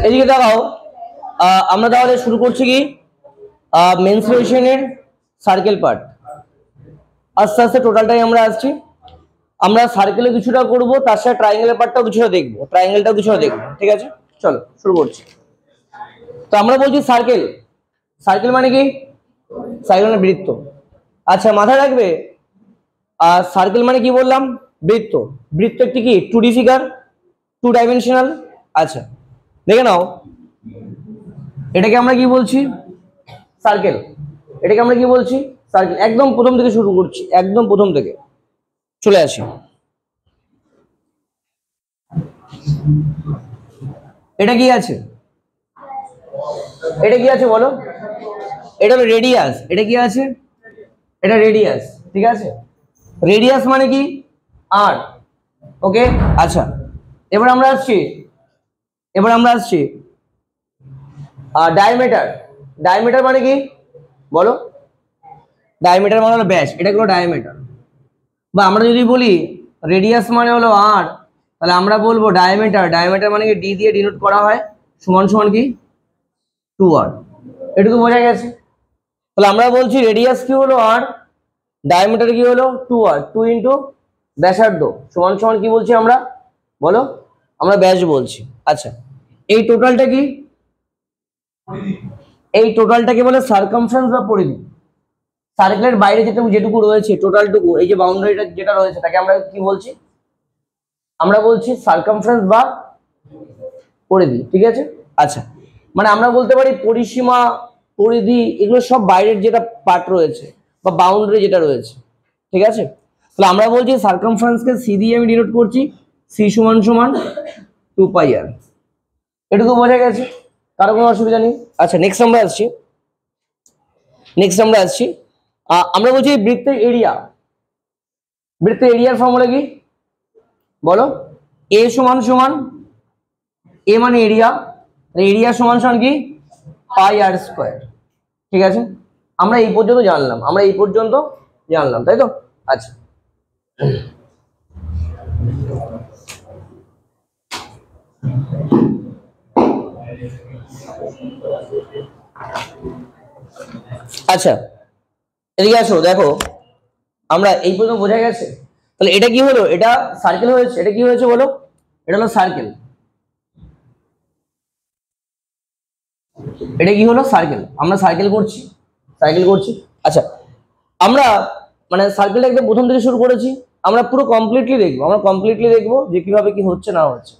এদিকে দেখাও, আমরা তাহলে শুরু করছি কি মেনস্ট্রুয়েশনের সার্কেল পার্ট। আস্তে আস্তে টোটালটাই আমরা আসছি। আমরা সার্কেলে কিছুটা করব, তার সাথে ট্রায়াঙ্গেলের পার্টটাও কিছুটা দেখবো, ট্রায়াঙ্গেলটাও কিছুটা দেখবো। ঠিক আছে, চলো শুরু করছি। তো আমরা বলছি সার্কেল। সার্কেল মানে কি? সার্কেল মানে বৃত্ত। আচ্ছা, মাথায় রাখবে সার্কেল মানে কি বললাম? বৃত্ত। বৃত্ত একটি কি 2D ফিগার, 2 ডাইমেনশনাল। আচ্ছা দেখে নাও, এটাকে আমরা কি বলছি? সার্কেল। এটাকে আমরা কি বলছি? সার্কেল। একদম প্রথম থেকে শুরু করছি, একদম প্রথম থেকে চলে আসি। এটা কি আছে? এটা কি আছে বলো? এটা হলো রেডিয়াস। এটা কি আছে? এটা রেডিয়াস। ঠিক আছে, রেডিয়াস মানে কি? আর। ওকে, আচ্ছা এবার আমরা আসছি ডায়ামিটার। ডায়ামিটার মানে কি বলো? ডায়ামিটার মানে হলো ব্যাস। এটা হলো ডায়ামিটার। বা আমরা যদি বলি রেডিয়াস মানে হলো আর, তাহলে আমরা বলবো ডায়ামিটার। ডায়ামিটার মানে কি ডি দিয়ে ডিনোট করা হয়, সমান সমান কি 2r। এটুকু বোঝা গেছে? তাহলে আমরা বলছি রেডিয়াস কি হলো আর, ডায়ামিটার কি হলো 2r। 2 ইন্টু ব্যাসার্ধ সমান সমান কি বলছি আমরা বলো? আমরা ব্যাস বলছি। আচ্ছা, এই টোটালটা কি? এই টোটালটাকে বলে সার্কামফারেন্স বা পরিধি। সার্কেলের বাইরে যেটুকু রয়েছে টোটালটুকু, এই যে বাউন্ডারিটা যেটা রয়েছে তাকে আমরা কি বলছি? আমরা বলছি সার্কামফারেন্স বা পরিধি। ঠিক আছে, আচ্ছা মানে আমরা বলতে পারি পরিসীমা, পরিধি, এগুলো সব বাইরের যেটা পার্ট রয়েছে বা বাউন্ডারি যেটা রয়েছে। ঠিক আছে, তাহলে আমরা বলছি সার্কামফারেন্সকে সি দিয়ে আমি ডিনোট করছি, সি সমান সমান 2πr। এটুকু বোঝা গেছে? কারো কোনো অসুবিধা নেই? আচ্ছা নেক্সট আমরা আসছি। আমরা বলছি বৃত্তের এরিয়া। বৃত্তের এরিয়ার ফর্মুলা কি বলো? এ সমান সমান, এ মানে এরিয়া, এরিয়া সমান সমান কি πr²। ঠিক আছে, আমরা এই পর্যন্ত জানলাম, তাই তো? আচ্ছা আচ্ছা এদিকে আসো, দেখো আমরা এই পর্যন্ত বোঝা গেছে। তাহলে এটা কি হলো? এটা সার্কেল হয়েছে। এটা কি হয়েছে বলো? এটা হলো সার্কেল। এটা কি হলো? সার্কেল। আমরা সার্কেল করছি। আচ্ছা, আমরা মানে সার্কেলটা একদম প্রথম থেকে শুরু করেছি। আমরা পুরো কমপ্লিটলি দেখবো যে কিভাবে কি হচ্ছে না হচ্ছে।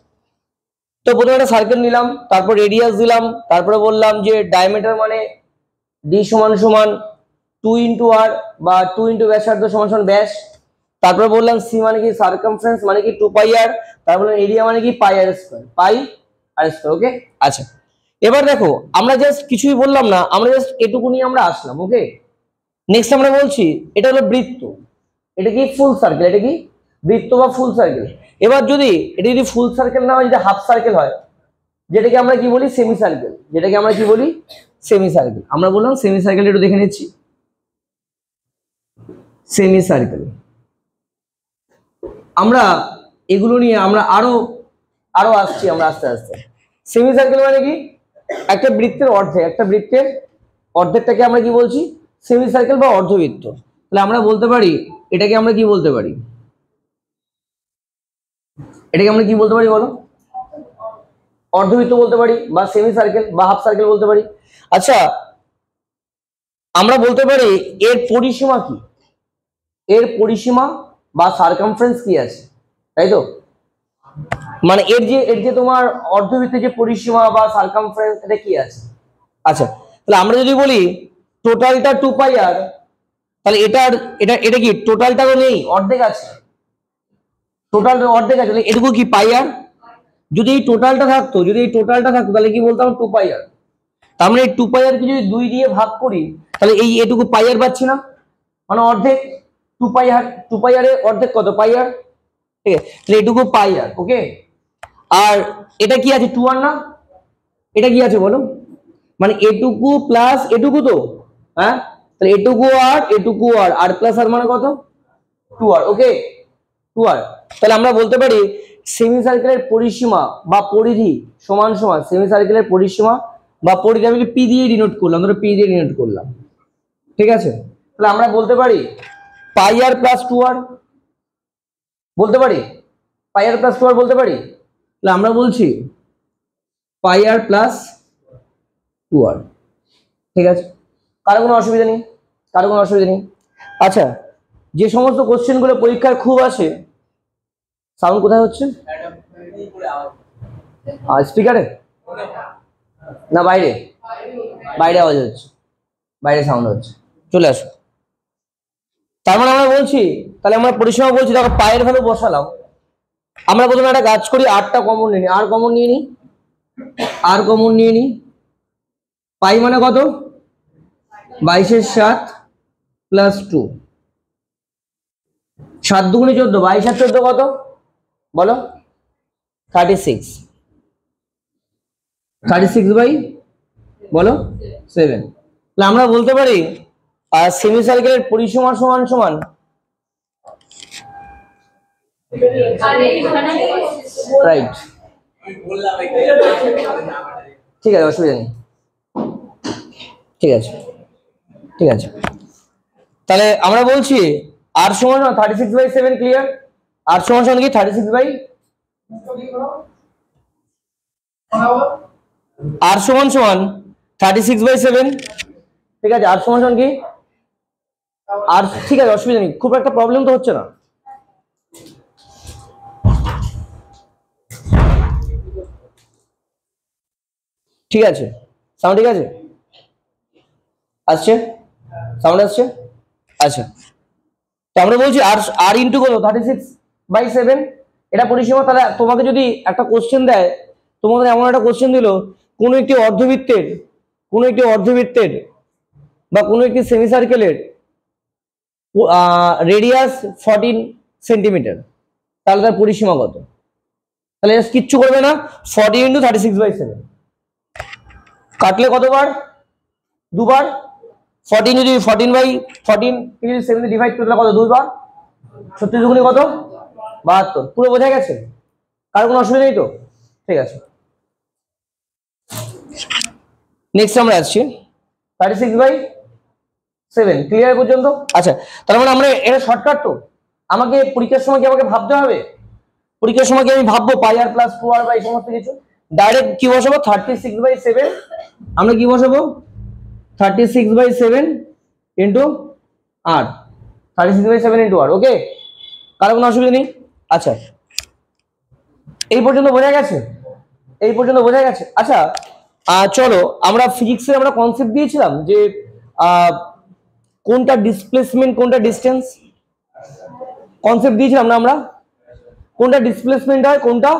তো প্রথমে একটা সার্কেল নিলাম, তারপর রেডিয়াস দিলাম, তারপরে বললাম যে ডায়ামিটার মানে ডি সমান সমান 2 ইন্টু আর বা 2 ইন্টু ব্যাসার্ধ সমান সমান ব্যাস। তারপরে বললাম সি মানে কি সার্কামফারেন্স মানে কি 2πr। তারপরে এরিয়া মানে কি πr²। ওকে, আচ্ছা এবার দেখো আমরা জাস্ট কিছুই বললাম না, আমরা জাস্ট এটুকু নিয়ে আমরা আসলাম। ওকে, নেক্সট আমরা বলছি এটা হলো বৃত্ত। এটা কি ফুল সার্কেল। এটা কি বৃত্ত বা ফুল সার্কেল। এবার যদি এটা যদি ফুল সার্কেল না হয়, যদি হাফ সার্কেল হয়, যেটাকে আমরা কি বলি সেমি সার্কেল। আমরা বললাম সেমি সার্কেল। একটু দেখে নিচ্ছি সেমি সার্কেল। আমরা এগুলো নিয়ে আমরা আরো আসছি আমরা আস্তে আস্তে। সেমি সার্কেল মানে কি? একটা বৃত্তের অর্ধেকটাকে আমরা কি বলছি? সেমি সার্কেল বা অর্ধবৃত্ত। তাহলে আমরা বলতে পারি এটাকে আমরা কি বলতে পারি? বলো? অর্ধবৃত্ত বলতে পারি, বা সেমি সার্কেল বা হাফ সার্কেল বলতে পারি। আচ্ছা, আমরা বলতে পারি এর পরিসীমা কি? এর পরিসীমা বা সার্কামফারেন্স কি আছে, তাই তো? মানে এর যে তোমার অর্ধবৃত্তের যে পরিসীমা বা সার্কামফারেন্স, এটা কি আছে? আচ্ছা, তাহলে আমরা যদি বলি টোটালটা 2πr, তাহলে এটা কি টোটালটা তো নেই, অর্ধেক আছে। তাহলে এটুকু কি πr। যদি এই টোটালটা থাকতো তাহলে কি বলতাম 2πr। তার মানে এই 2πr কে যদি 2 দিয়ে ভাগ করি, তাহলে এই এটুকু πr পাচ্ছি না, মানে অর্ধেক। 2πr এর অর্ধেক কত? πr। ঠিক আছে, তাহলে এটুকু πr। ওকে, আর এটা কি আছে? 2r না? এটা কি আছে বলো? মানে এটুকু প্লাস এটুকু তো, হ্যাঁ, তাহলে এটুকু আর আর প্লাস আর মানে কত? 2r। ওকে, 2r। তাহলে আমরা বলতে পারি সেমি সার্কেলের পরিসীমা বা পরিধি সমান সমান সেমি সার্কেলের পরিসীমা বা পরিধি আমি পি দিয়ে ডিনোট করলাম, ধরো পি দিয়ে ডিনোট করলাম, ঠিক আছে। তাহলে আমরা বলতে পারি পাই আর প্লাস 2r, বলতে পারি পাই আর প্লাস 2r বলতে পারি। তাহলে আমরা বলছি পাই আর প্লাস 2r, ঠিক আছে। কারো কোনো অসুবিধা নেই, কারো কোনো অসুবিধা নেই। আচ্ছা, যে সমস্ত কোশ্চেনগুলো পরীক্ষার খুব আসে, সাউন্ড কোথায় হচ্ছে? স্পিকারে না বাইরে? বাইরে আওয়াজ হচ্ছে, বাইরে সাউন্ড হচ্ছে, চলে আসো। তার মানে আমরা বলছি, তাহলে আমরা পরিসীমা বলছি, দেখো পায়ের ভ্যালু বসালাম। আমরা প্রথমে একটা কাজ করি, আরটা কমন নিয়ে নিই, আর কমন নিয়ে নিই, আর কমন নিয়ে নিই। পাই মানে কত? 22/7 প্লাস 2, 7 দুগুণে 14, 22 আর 14 কত বলো? 36, 36 বাই বলো 7। তাহলে আমরা বলতে পারি সেমি সার্কেলের পরিসীমা সমান সমান, রাইট, ঠিক আছে, অসুবিধা নেই, ঠিক আছে, ঠিক আছে। তাহলে আমরা বলছি আর সমান 36/7, ক্লিয়ার? আর সমান সমান কি 36 বাই, আর সমান সমান 36/7, ঠিক আছে। আর সমান সমান কি আর, ঠিক আছে, অসুবিধা নেই, খুব একটা প্রবলেম তো হচ্ছে না। ঠিক আছে, সাউন্ড ঠিক আছে, আসছে সাউন্ড আসছে, আচ্ছা। তো আমরা বলছি আর আর ইন্টু কত 36/7, এটা পরিসীমা। তাহলে তোমাকে যদি একটা কোশ্চেন দেয়, তোমাদের এমন একটা কোশ্চেন দিল, কোনো একটি অর্ধবৃত্তের, কোনো একটি অর্ধবৃত্তের বা কোনো একটি সেমি সার্কেলের রেডিয়াস 14 সেন্টিমিটার, তাহলে তার পরিসীমা কত? তাহলে কিচ্ছু করবে না, 40 × 36/7 কাটলে কতবার? দুবার। 14 যদি 14/14 যদি 7 ডিভাইড করলে কত? দুইবার। 36 দুগুণে কত? 72। পুরো বোঝা গেছে? কারো কোনো অসুবিধা নেই তো? ঠিক আছে, নেক্সট আমরা আসছি 36/7, ক্লিয়ার পর্যন্ত? আচ্ছা, তার মানে আমরা এটা শর্টকাট তো, আমাকে পরীক্ষার সময় কি আমাকে ভাবতে হবে? পরীক্ষার সময় কি আমি ভাববো পাই আর প্লাস 2r বা এই সমস্ত কিছু? ডাইরেক্ট কি বসাবো? 36/7, আমরা কি বসাবো? 36/7 ইন্টু আর, 36/7 ইন্টু আর, ওকে? কারো কোনো অসুবিধা নেই? আচ্ছা, এই পর্যন্ত বোঝা গেছে? এই পর্যন্ত বোঝা গেছে? আচ্ছা, চলো আমরা ফিজিক্সে আমরা কনসেপ্ট দিয়েছিলাম যে কোনটা ডিসপ্লেসমেন্ট কোনটা ডিস্টেন্স, কনসেপ্ট দিয়েছিলাম না আমরা? কোনটা ডিসপ্লেসমেন্ট হয় কোনটা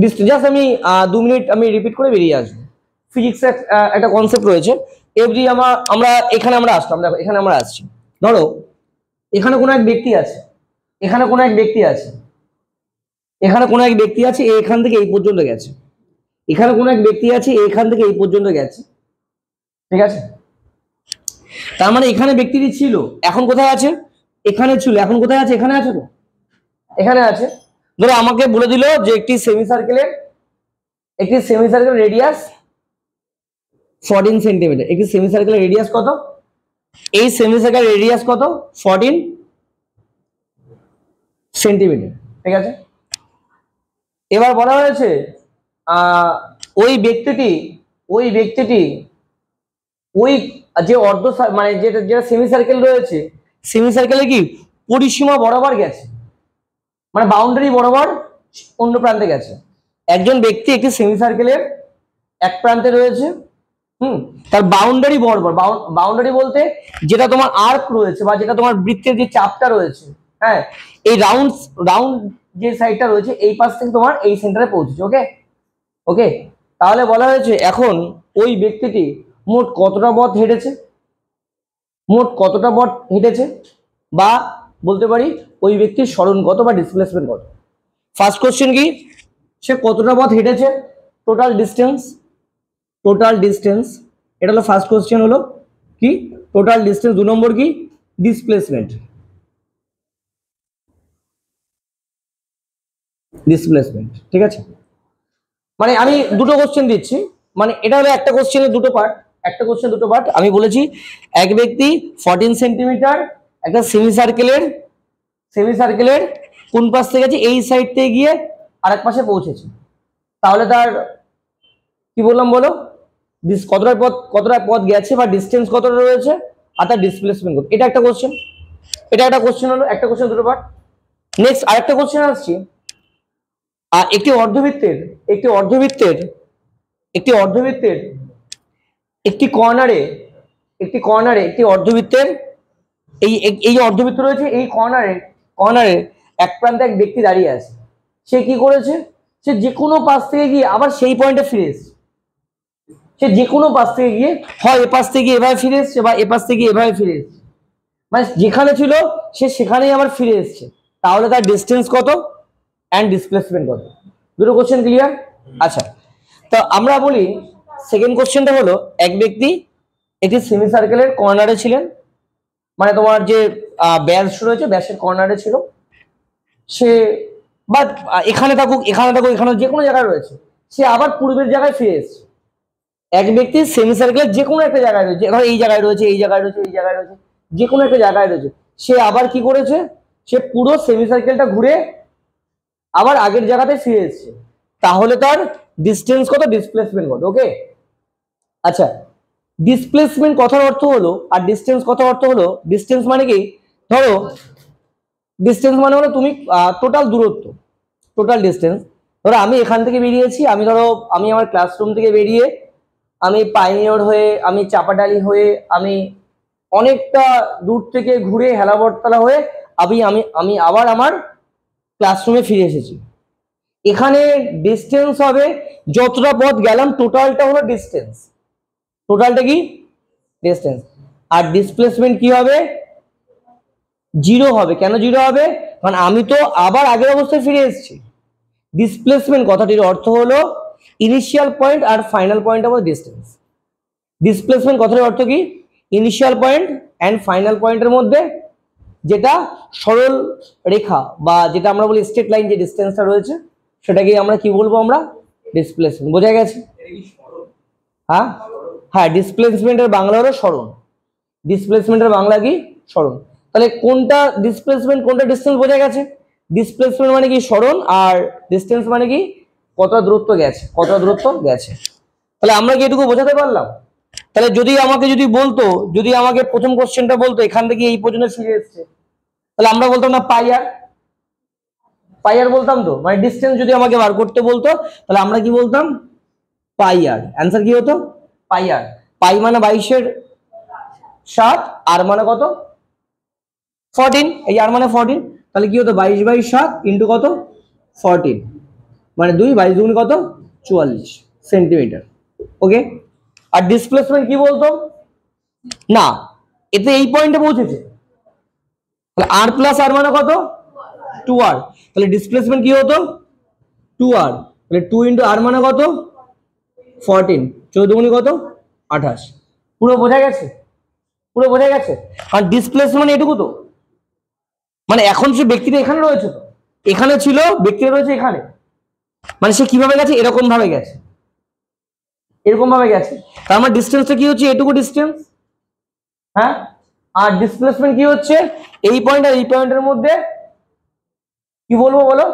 ডিস্টেন্স, জাস্ট আমি 2 মিনিট আমি রিপিট করে বেরিয়ে আসবো। ফিজিক্সে একটা কনসেপ্ট রয়েছে, এভরি আমরা এখানে আমরা আসলাম, দেখো এখানে আমরা আসছি, ধরো এখানে কোনো এক ব্যক্তি আছে, এখানে কোনো এক ব্যক্তি আছে, এখানে কোনো এক ব্যক্তি আছে, এখান থেকে এই পর্যন্ত গেছে, এখানে কোনো এক ব্যক্তি আছে, এখান থেকে এই পর্যন্ত গেছে, ঠিক আছে? তার মানে এখানে ব্যক্তিটি ছিল, এখন কোথায় আছে? এখানে ছিল, এখন কোথায় আছে? এখানে আছে তো, এখানে আছে। ধরো আমাকে বলে দিল যে একটি সেমি সার্কেলের রেডিয়াস 14 সেন্টিমিটার, একটি সেমি সার্কেলের রেডিয়াস কত? এই সেমি সার্কেলের রেডিয়াস কত? 14 সেন্টিমিটার, ঠিক আছে। এবার বলা হয়েছে ওই ব্যক্তিটি ওই যে অর্ধ মানে যেটা সেমি সার্কেল রয়েছে, সেমি সার্কেলে কি পরিসীমা বরাবর গেছে, মানে বাউন্ডারি বরাবর অন্য প্রান্তে গেছে। একজন ব্যক্তি একটি সেমি সার্কেলের এক প্রান্তে রয়েছে, তার বাউন্ডারি বরাবর, বাউন্ডারি বলতে যেটা তোমার আর্ক রয়েছে বা যেটা তোমার বৃত্তের যে চাপটা রয়েছে, হ্যাঁ, এই রাউন্ড যে সাইডটা রয়েছে এই পাশ থেকে তোমার এই সেন্টারে পৌঁছেছে, ওকে? ওকে, তাহলে বলা হয়েছে এখন ওই ব্যক্তিটি মোট কতটা পথ হেঁটেছে, মোট কতটা পথ হেঁটেছে, বা বলতে পারি ওই ব্যক্তির সরণ কত বা ডিসপ্লেসমেন্ট কত। ফার্স্ট কোশ্চেন কি, সে কতটা পথ হেঁটেছে, টোটাল ডিস্টেন্স, এটা হলো ফার্স্ট কোশ্চেন, হলো কি টোটাল ডিস্টেন্স। 2 নম্বর কি ডিসপ্লেসমেন্ট, ডিসপ্লেসমেন্ট। ঠিক আছে, মানে আমি দুটো কোশ্চেন দিচ্ছি, মানে এটা হলো একটা কোশ্চেনের দুটো পার্ট, একটা কোশ্চেন দুটো পার্ট। আমি বলেছি এক ব্যক্তি 14 সেন্টিমিটার একটা সেমি সার্কেলের কোন পাশ থেকে গেছে, এই সাইড থেকে গিয়ে আরেক পাশে পৌঁছেছে, তাহলে তার কি বললাম বলো, কতটা পথ গেছে বা ডিস্টেন্স কতটা রয়েছে, আর তার ডিসপ্লেসমেন্ট কত। এটা একটা কোশ্চেন, এটা একটা কোশ্চেন হলো, একটা কোশ্চেন দুটো পার্ট। নেক্সট আরেকটা কোশ্চেন আসছি, একটি অর্ধবৃত্তের একটি কর্নারে একটি অর্ধবৃত্তের এই অর্ধবৃত্ত রয়েছে, এই কর্নারে এক প্রান্তে এক ব্যক্তি দাঁড়িয়ে আছে। সে কি করেছে, সে যে কোনো পাশ থেকে গিয়ে আবার সেই পয়েন্টে ফিরে এসেছে। সে যে কোনো পাশ থেকে গিয়ে হয় এ পাশ থেকে এভাবে ফিরে এসছে বা এ পাশ থেকে এভাবে ফিরে এসছে, মানে যেখানে ছিল সে সেখানেই আবার ফিরে এসছে, তাহলে তার ডিস্টেন্স কত অ্যান্ড ডিসপ্লেসমেন্ট কত। দুটো কোশ্চেন ক্লিয়ার? আচ্ছা, তো আমরা বলি সেকেন্ড কোশ্চেনটা হলো, এক ব্যক্তি একটি সেমি সার্কেলের কর্নারে ছিলেন, মানে তোমার যে ব্যাস রয়েছে ব্যাসের কর্নারে ছিল সে, বা এখানে থাকুক এখানে যে কোনো জায়গায় রয়েছে, সে আবার পূর্বের জায়গায় ফিরে এসেছে। এক ব্যক্তি সেমি সার্কেলের যে কোনো একটা জায়গায় রয়েছে, ধর এই জায়গায় রয়েছে, যে কোনো একটা জায়গায় রয়েছে, সে আবার কি করেছে, সে পুরো সেমি সার্কেলটা ঘুরে আবার আগের জায়গাতে ফিরে এসেছে, তাহলে তার ডিস্টেন্স কত, ডিসপ্লেসমেন্ট কত। ওকে, আচ্ছা, ডিসপ্লেসমেন্ট কথার অর্থ হলো আর ডিস্টেন্স কথার অর্থ হলো, ডিস্টেন্স মানে কি, ধরো ডিস্টেন্স মানে হলো তুমি টোটাল দূরত্ব, টোটাল ডিস্টেন্স। ধরো আমি এখান থেকে বেরিয়েছি, আমি আমার ক্লাসরুম থেকে বেরিয়ে আমি পাইনিয়র হয়ে, আমি চাপাডালি হয়ে, আমি অনেকটা দূর থেকে ঘুরে হেলাবরতলা হয়ে আমি আবার আমার ক্লাসরুমে ফিরে এসেছি। এখানে ডিস্টেন্স হবে যতটা পথ গেলাম, টোটালটা হলো ডিস্টেন্স, টোটালটা কি ডিস্টেন্স। আর ডিসপ্লেসমেন্ট কি হবে, জিরো হবে। কেন জিরো হবে, কারণ আমি তো আবার আগের অবস্থায় ফিরে এসেছি। ডিসপ্লেসমেন্ট কথাটির অর্থ হলো ইনিশিয়াল পয়েন্ট আর final point of distance. Displacement কথাটির অর্থ কি, ইনিশিয়াল পয়েন্ট অ্যান্ড ফাইনাল পয়েন্টের মধ্যে যেটা সরল রেখা বা যেটা আমরা বলি স্ট্রেট লাইন, যে ডিস্টেন্সটা রয়েছে সেটাকে আমরা কি বলবো, আমরা ডিসপ্লেসমেন্ট। বোঝা গেছে? হ্যাঁ হ্যাঁ, ডিসপ্লেসমেন্টের বাংলা হলো সরণ, ডিসপ্লেসমেন্টের বাংলা কি, সরণ। তাহলে কোনটা ডিসপ্লেসমেন্ট কোনটা ডিস্টেন্স বোঝা গেছে। ডিসপ্লেসমেন্ট মানে কি সরণ, আর ডিস্টেন্স মানে কি কতটা দূরত্ব গেছে। তাহলে আমরা কি এটুকু বোঝাতে পারলাম? তাহলে যদি আমাকে প্রথম কোশ্চেনটা বলতো এখান থেকে এই পর্যন্ত ফিরে এসছে, তাহলে আমরা বলতাম না পাই আর বলতাম তো, মানে ডিস্টেন্স যদি আমাকে বার করতে বলতো তাহলে আমরা কি বলতাম, পাই আর। অ্যান্সার কি হতো, পাই আর। পাই মানে 22/7, আর মানে কত 14, এই আর মানে 14, তাহলে কি হতো 22/7 ইন্টু কত 14, মানে 2, 22 দুগুণ কত 44 সেন্টিমিটার। ওকে, আর ডিসপ্লেসমেন্ট কি বলতো, না এতে এই পয়েন্টে পৌঁছেছে, তাহলে আর প্লাস আর মানে কত 2r, তাহলে ডিসপ্লেসমেন্ট কি হতো 2r, তাহলে 2 ইন্টু আর মানে কত 14, 14 দুগুণ কত 28। পুরো বোঝা গেছে? আর ডিসপ্লেসমেন্ট এটুকু তো, মানে এখন সে ব্যক্তিটা এখানে রয়েছে, তো এখানে ছিল, ব্যক্তিটা রয়েছে এখানে, মানে সে কিভাবে গেছে, এরকম ভাবে গেছে, তার মানে ডিস্টেন্সটা কি হচ্ছে, এটুকু ডিস্টেন্স। হ্যাঁ, আর ডিসপ্লেসমেন্ট কি হচ্ছে, এই পয়েন্ট আর এই পয়েন্টের মধ্যে কি বলবো বলো,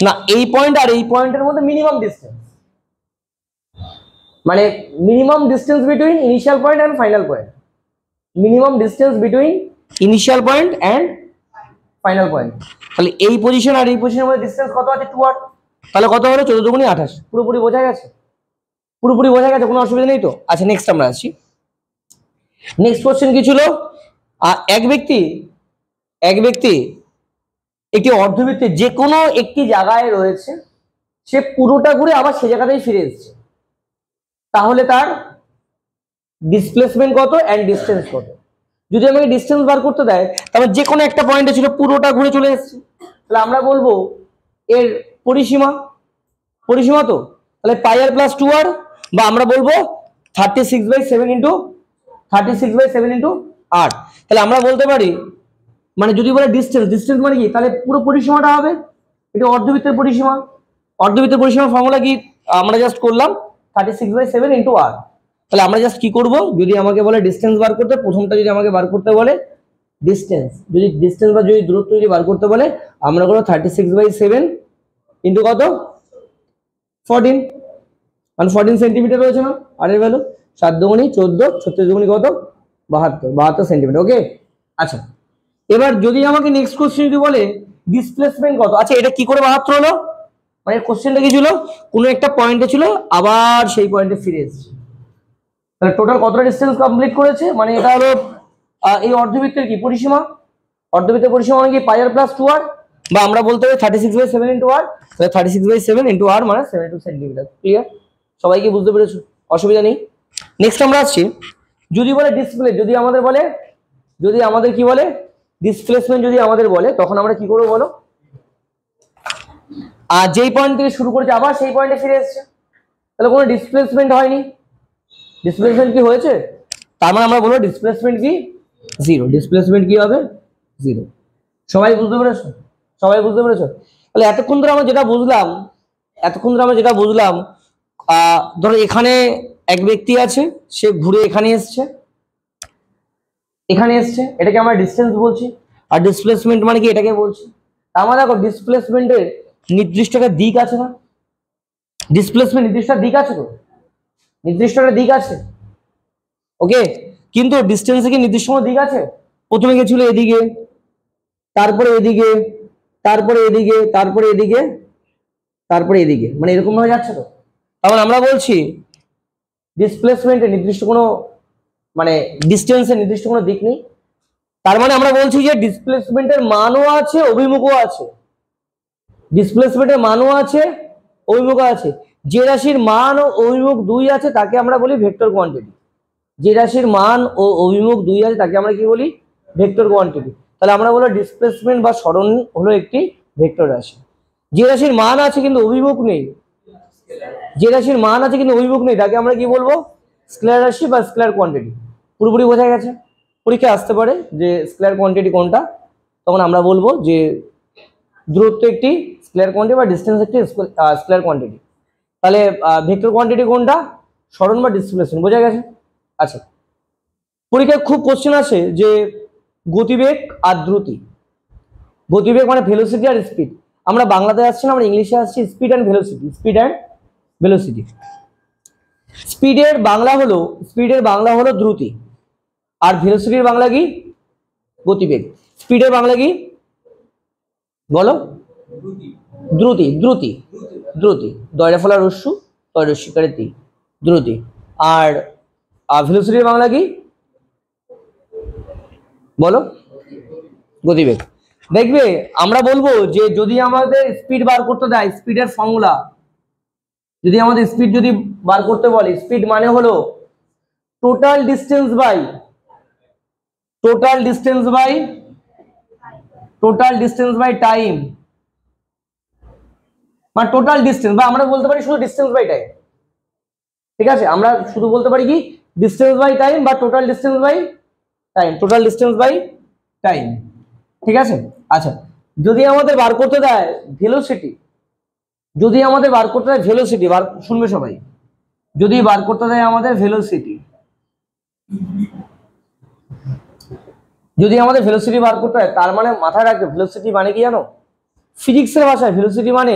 না এই পয়েন্ট আর এই পয়েন্টের মধ্যে মিনিমাম ডিস্টেন্স, মানে minimum distance between initial point and final point, তাহলে এই পজিশন আর এই পজিশনের মধ্যে ডিস্টেন্স কত আছে 2r, তাহলে কত হলো 14 দুগুণ 28। পুরোপুরি বোঝা গেছে, কোনো অসুবিধা নেই তো। আচ্ছা, নেক্সট আমরা আসছি। নেক্সট কোশ্চেন কি ছিল, এক ব্যক্তি একটি অর্ধবৃত্তে যে কোনো একটি জায়গায় রয়েছে, সে পুরোটা ঘুরে আবার সে জায়গাতেই ফিরে এসেছে, তাহলে তার ডিসপ্লেসমেন্ট কত অ্যান্ড ডিস্টেন্স কত। যদি আমাকে ডিস্টেন্স বার করতে দেয়, তাহলে যে কোনো একটা পয়েন্টে ছিল পুরোটা ঘুরে চলে এসেছে, তাহলে আমরা বলবো এর পরিসীমা তো, তাহলে পাই আর প্লাস 2r, বা আমরা বলবো 36/7 ইন্টু r। তাহলে আমরা বলতে পারি, মানে যদি বলে ডিস্টেন্স মানে কি, তাহলে পুরো পরিসীমাটা হবে এটা অর্ধবৃত্তের পরিসীমা। অর্ধবৃত্তের পরিসীমার ফর্মুলা কি আমরা জাস্ট করলাম 36/7 ইন্টু r। তাহলে আমরা জাস্ট কি করব, যদি আমাকে বলে ডিস্টেন্স বার করতে, প্রথমটা যদি আমাকে বার করতে বলে ডিস্টেন্স, যদি ডিস্টেন্স বা যদি দূরত্ব যদি বার করতে বলে, আমরা করব 36/7 ইন্টু কত 14, মানে 14 সেন্টিমিটার রয়েছে না আর এর ভ্যালু 7 দুগুণী 14, 36 দুগুণী কত 72 সেন্টিমিটার। ওকে, আচ্ছা এবার যদি আমাকে নেক্সট কোশ্চেন যদি বলে ডিসপ্লেসমেন্ট কত, আচ্ছা এটা কি করে 72 হলো, মানে কোশ্চেনটা কি ছিল, কোনো একটা পয়েন্টে ছিল আবার সেই পয়েন্টে ফিরে এসেছে, তাহলে টোটাল কতটা ডিসটেন্স কমপ্লিট করেছে, মানে এটা হলো এই অর্ধবৃত্তের কি পরিসীমা, অর্ধবৃত্তের পরিসীমা মানে কি পাই আর প্লাস 2r, বা আমরা বলতে পারি 36/7 ইন্টু r, তাহলে 36/7 ইন্টু r মানে 72 সেন্টিমিটার। ক্লিয়ার, সবাইকে বুঝতে পেরেছো, অসুবিধা নেই। নেক্সট আমরা আসছি, যদি বলে ডিসপ্লে, যদি আমাদের বলে, যদি আমাদের কি বলে ডিসপ্লেসমেন্ট যদি আমাদের বলে, তখন আমরা কি করবো বলো, আর যেই পয়েন্ট থেকে শুরু করেছে আবার সেই পয়েন্টে ফিরে এসেছে, তাহলে কোনো ডিসপ্লেসমেন্ট হয়নি। ডিসপ্লেসমেন্ট কি হয়েছে, তার মানে আমরা বলবো ডিসপ্লেসমেন্ট কি জিরো, ডিসপ্লেসমেন্ট কি হবে জিরো। সবাই বুঝতে পেরেছো, সবাই বুঝতে পেরেছো। তাহলে এতক্ষণ ধরে আমরা যেটা বুঝলাম, এতক্ষণ ধরে আমরা যেটা বুঝলাম, ধরো এখানে এক ব্যক্তি আছে, সে ঘুরে এখানে এসছে, এখানে এসছে, এটাকে আমরা ডিসটেন্স বলছি, আর ডিসপ্লেসমেন্ট মানে কি এটাকে বলছি। তার মানে দেখো ডিসপ্লেসমেন্টের নির্দিষ্ট একটা দিক আছে না, ডিসপ্লেসমেন্ট নির্দিষ্ট দিক আছে তো, নির্দিষ্ট একটা দিক আছে। ওকে, কিন্তু ডিস্টেন্সে কি নির্দিষ্ট কোনো দিক আছে, প্রথমে গেছিল এদিকে, তারপরে এদিকে, তারপরে এদিকে, তারপরে এদিকে, তারপরে এদিকে, মানে এরকম ভাবে যাচ্ছে তো। তখন আমরা বলছি ডিসপ্লেসমেন্টের নির্দিষ্ট কোনো, মানে ডিস্টেন্সের নির্দিষ্ট কোনো দিক নেই। তার মানে আমরা বলছি যে ডিসপ্লেসমেন্টের মানও আছে, অভিমুখও আছে, ডিসপ্লেসমেন্টের মানও আছে, অভিমুখও আছে। যে রাশির মান ও অভিমুখ দুই আছে তাকে আমরা বলি ভেক্টর কোয়ান্টিটি, যে রাশির মান ও অভিমুখ দুই আছে তাকে আমরা কি বলি ভেক্টর কোয়ান্টিটি। তাহলে আমরা বলি ডিসপ্লেসমেন্ট বা সরণ হলো একটি ভেক্টর রাশি। যে রাশির মান আছে কিন্তু অভিমুখ নেই, যে রাশির মান আছে কিন্তু অভিমুখ নেই তাকে আমরা কি বলবো স্কেলার রাশি বা স্কেলার কোয়ান্টিটি। পুরোপুরি বোঝা গেছে, পরীক্ষায় আসতে পারে যে স্কেলার কোয়ান্টিটি কোনটা, তখন আমরা বলবো যে দূরত্ব একটি স্কেলার কোয়ান্টিটি বা ডিসটেন্স একটি স্কেলার কোয়ান্টিটি। তাহলে ভেক্টর কোয়ান্টিটি কোনটা, সরণ বা ডিসপ্লেসমেন্ট, বোঝা গেছে। আচ্ছা, পরীক্ষায় খুব কোশ্চেন আছে যে গতিবেগ আর দ্রুতি, গতিবেগ মানে ভেলোসিটি আর স্পিড। আমরা বাংলাতে আসছি না, আমরা ইংলিশে আসছি, speed and velocity, speed and velocity. স্পিডের বাংলা হলো দ্রুতি, আর ভেলোসিটির বাংলা কি গতিবেগ। স্পিডের বাংলা কি বলো, দ্রুতি, দ্রুতি, দ্রুতি, দয়রা ফলা রস্যু তয় রস্যিকারে তি, দ্রুতি। আর ভেলোসিটির বাংলা কি বলো, গতিবেগ। দেখবে আমরা বলবো যে যদি আমাদের স্পিড বার করতে দেয়, স্পিডের ফর্মুলা যদি আমাদের স্পিড যদি বার করতে বলে, স্পিড মানে হলো টোটাল ডিস্টেন্স বাই টাইম, মানে টোটাল ডিস্টেন্স, বা আমরা বলতে পারি শুধু ডিস্টেন্স বাই টাইম। ঠিক আছে, আমরা শুধু বলতে পারি কি ডিস্টেন্স বাই টাইম বা total distance by time, total distance by time. ঠিক আছে, আচ্ছা যদি আমাদের বার করতে দেয় ভেলোসিটি, যদি আমাদের বার করতে দেয় ভেলোসিটি, শুনবে সবাই, যদি বার করতে দেয় আমাদের ভেলোসিটি, যদি আমাদের ভেলোসিটি বার করতে হয়, তার মানে মাথায় রাখবে ভেলোসিটি মানে কি জানো, ফিজিক্সের ভাষায় ভেলোসিটি মানে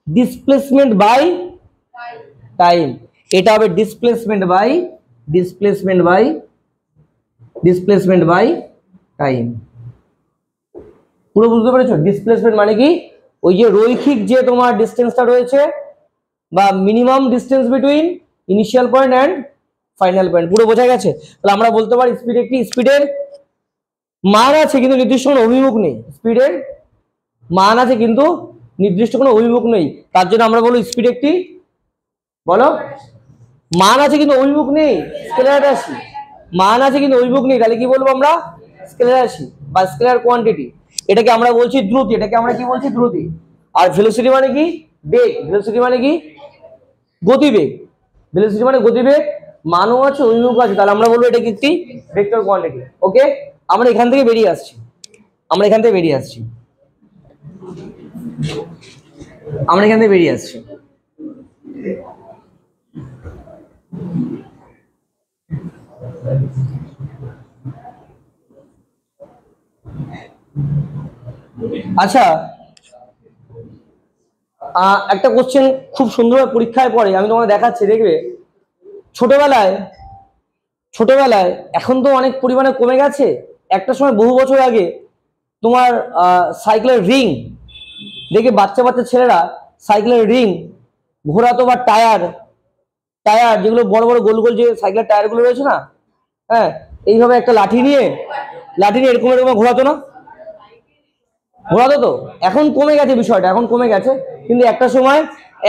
ডিসপ্লেসমেন্ট বাই টাইম। এটা হবে ডিসপ্লেসমেন্ট বাই টাইম। পুরো বুঝতে পেরেছো? ডিসপ্লেসমেন্ট মানে কি ওই যে রৈখিক যে তোমার ডিস্টেন্সটা রয়েছে বা minimum distance between initial point and final point. পুরো বোঝা গেছে? তাহলে আমরা বলতে পারি স্পিড একটি, স্পিডের মান আছে কিন্তু নির্দিষ্ট কোনো অভিমুখ নেই, স্পিডের মান আছে কিন্তু নির্দিষ্ট কোনো অভিমুখ নেই, তার জন্য আমরা বলবো স্পিড একটি, বলো মান আছে কিন্তু অভিমুখ নেই, স্কেলার রাশি। মান আছে কিন্তু অভিমুখ নেই, তাহলে কি বলবো আমরা স্কেলার রাশি বা স্কেলার কোয়ান্টিটি। এটাকে আমরা বলছি দ্রুতি, এটাকে আমরা কি বলছি দ্রুতি। আর ভেলোসিটি মানে কি বেগ, ভেলোসিটি মানে কি গতিবেগ, ভেলোসিটি মানে গতিবেগ, মানও আছে অভিমুখ আছে, তাহলে আমরা বলবো এটা কি একটি ভেক্টর কোয়ান্টিটি। ওকে, আমরা এখান থেকে বেরিয়ে আসছি, আমরা এখান থেকে বেরিয়ে আসছি। আচ্ছা, একটা কোশ্চেন খুব সুন্দরভাবে পরীক্ষায় পড়ে, আমি তোমাকে দেখাচ্ছি, দেখবে। ছোটবেলায় এখন তো অনেক পরিমাণে কমে গেছে। একটা সময় বহু বছর আগে তোমার সাইকেলের রিং দেখে বাচ্চা বাচ্চা ছেলেরা সাইকেলের রিং ঘোরাতো, বা টায়ার যেগুলো বড় বড় গোল গোল যে সাইকেলের টায়ার গুলো রয়েছে না, হ্যাঁ, এইভাবে একটা লাঠি নিয়ে এরকম এরকম ঘোরাতো না, ঘোরাতো তো। এখন কমে গেছে বিষয়টা, এখন কমে গেছে, কিন্তু একটা সময়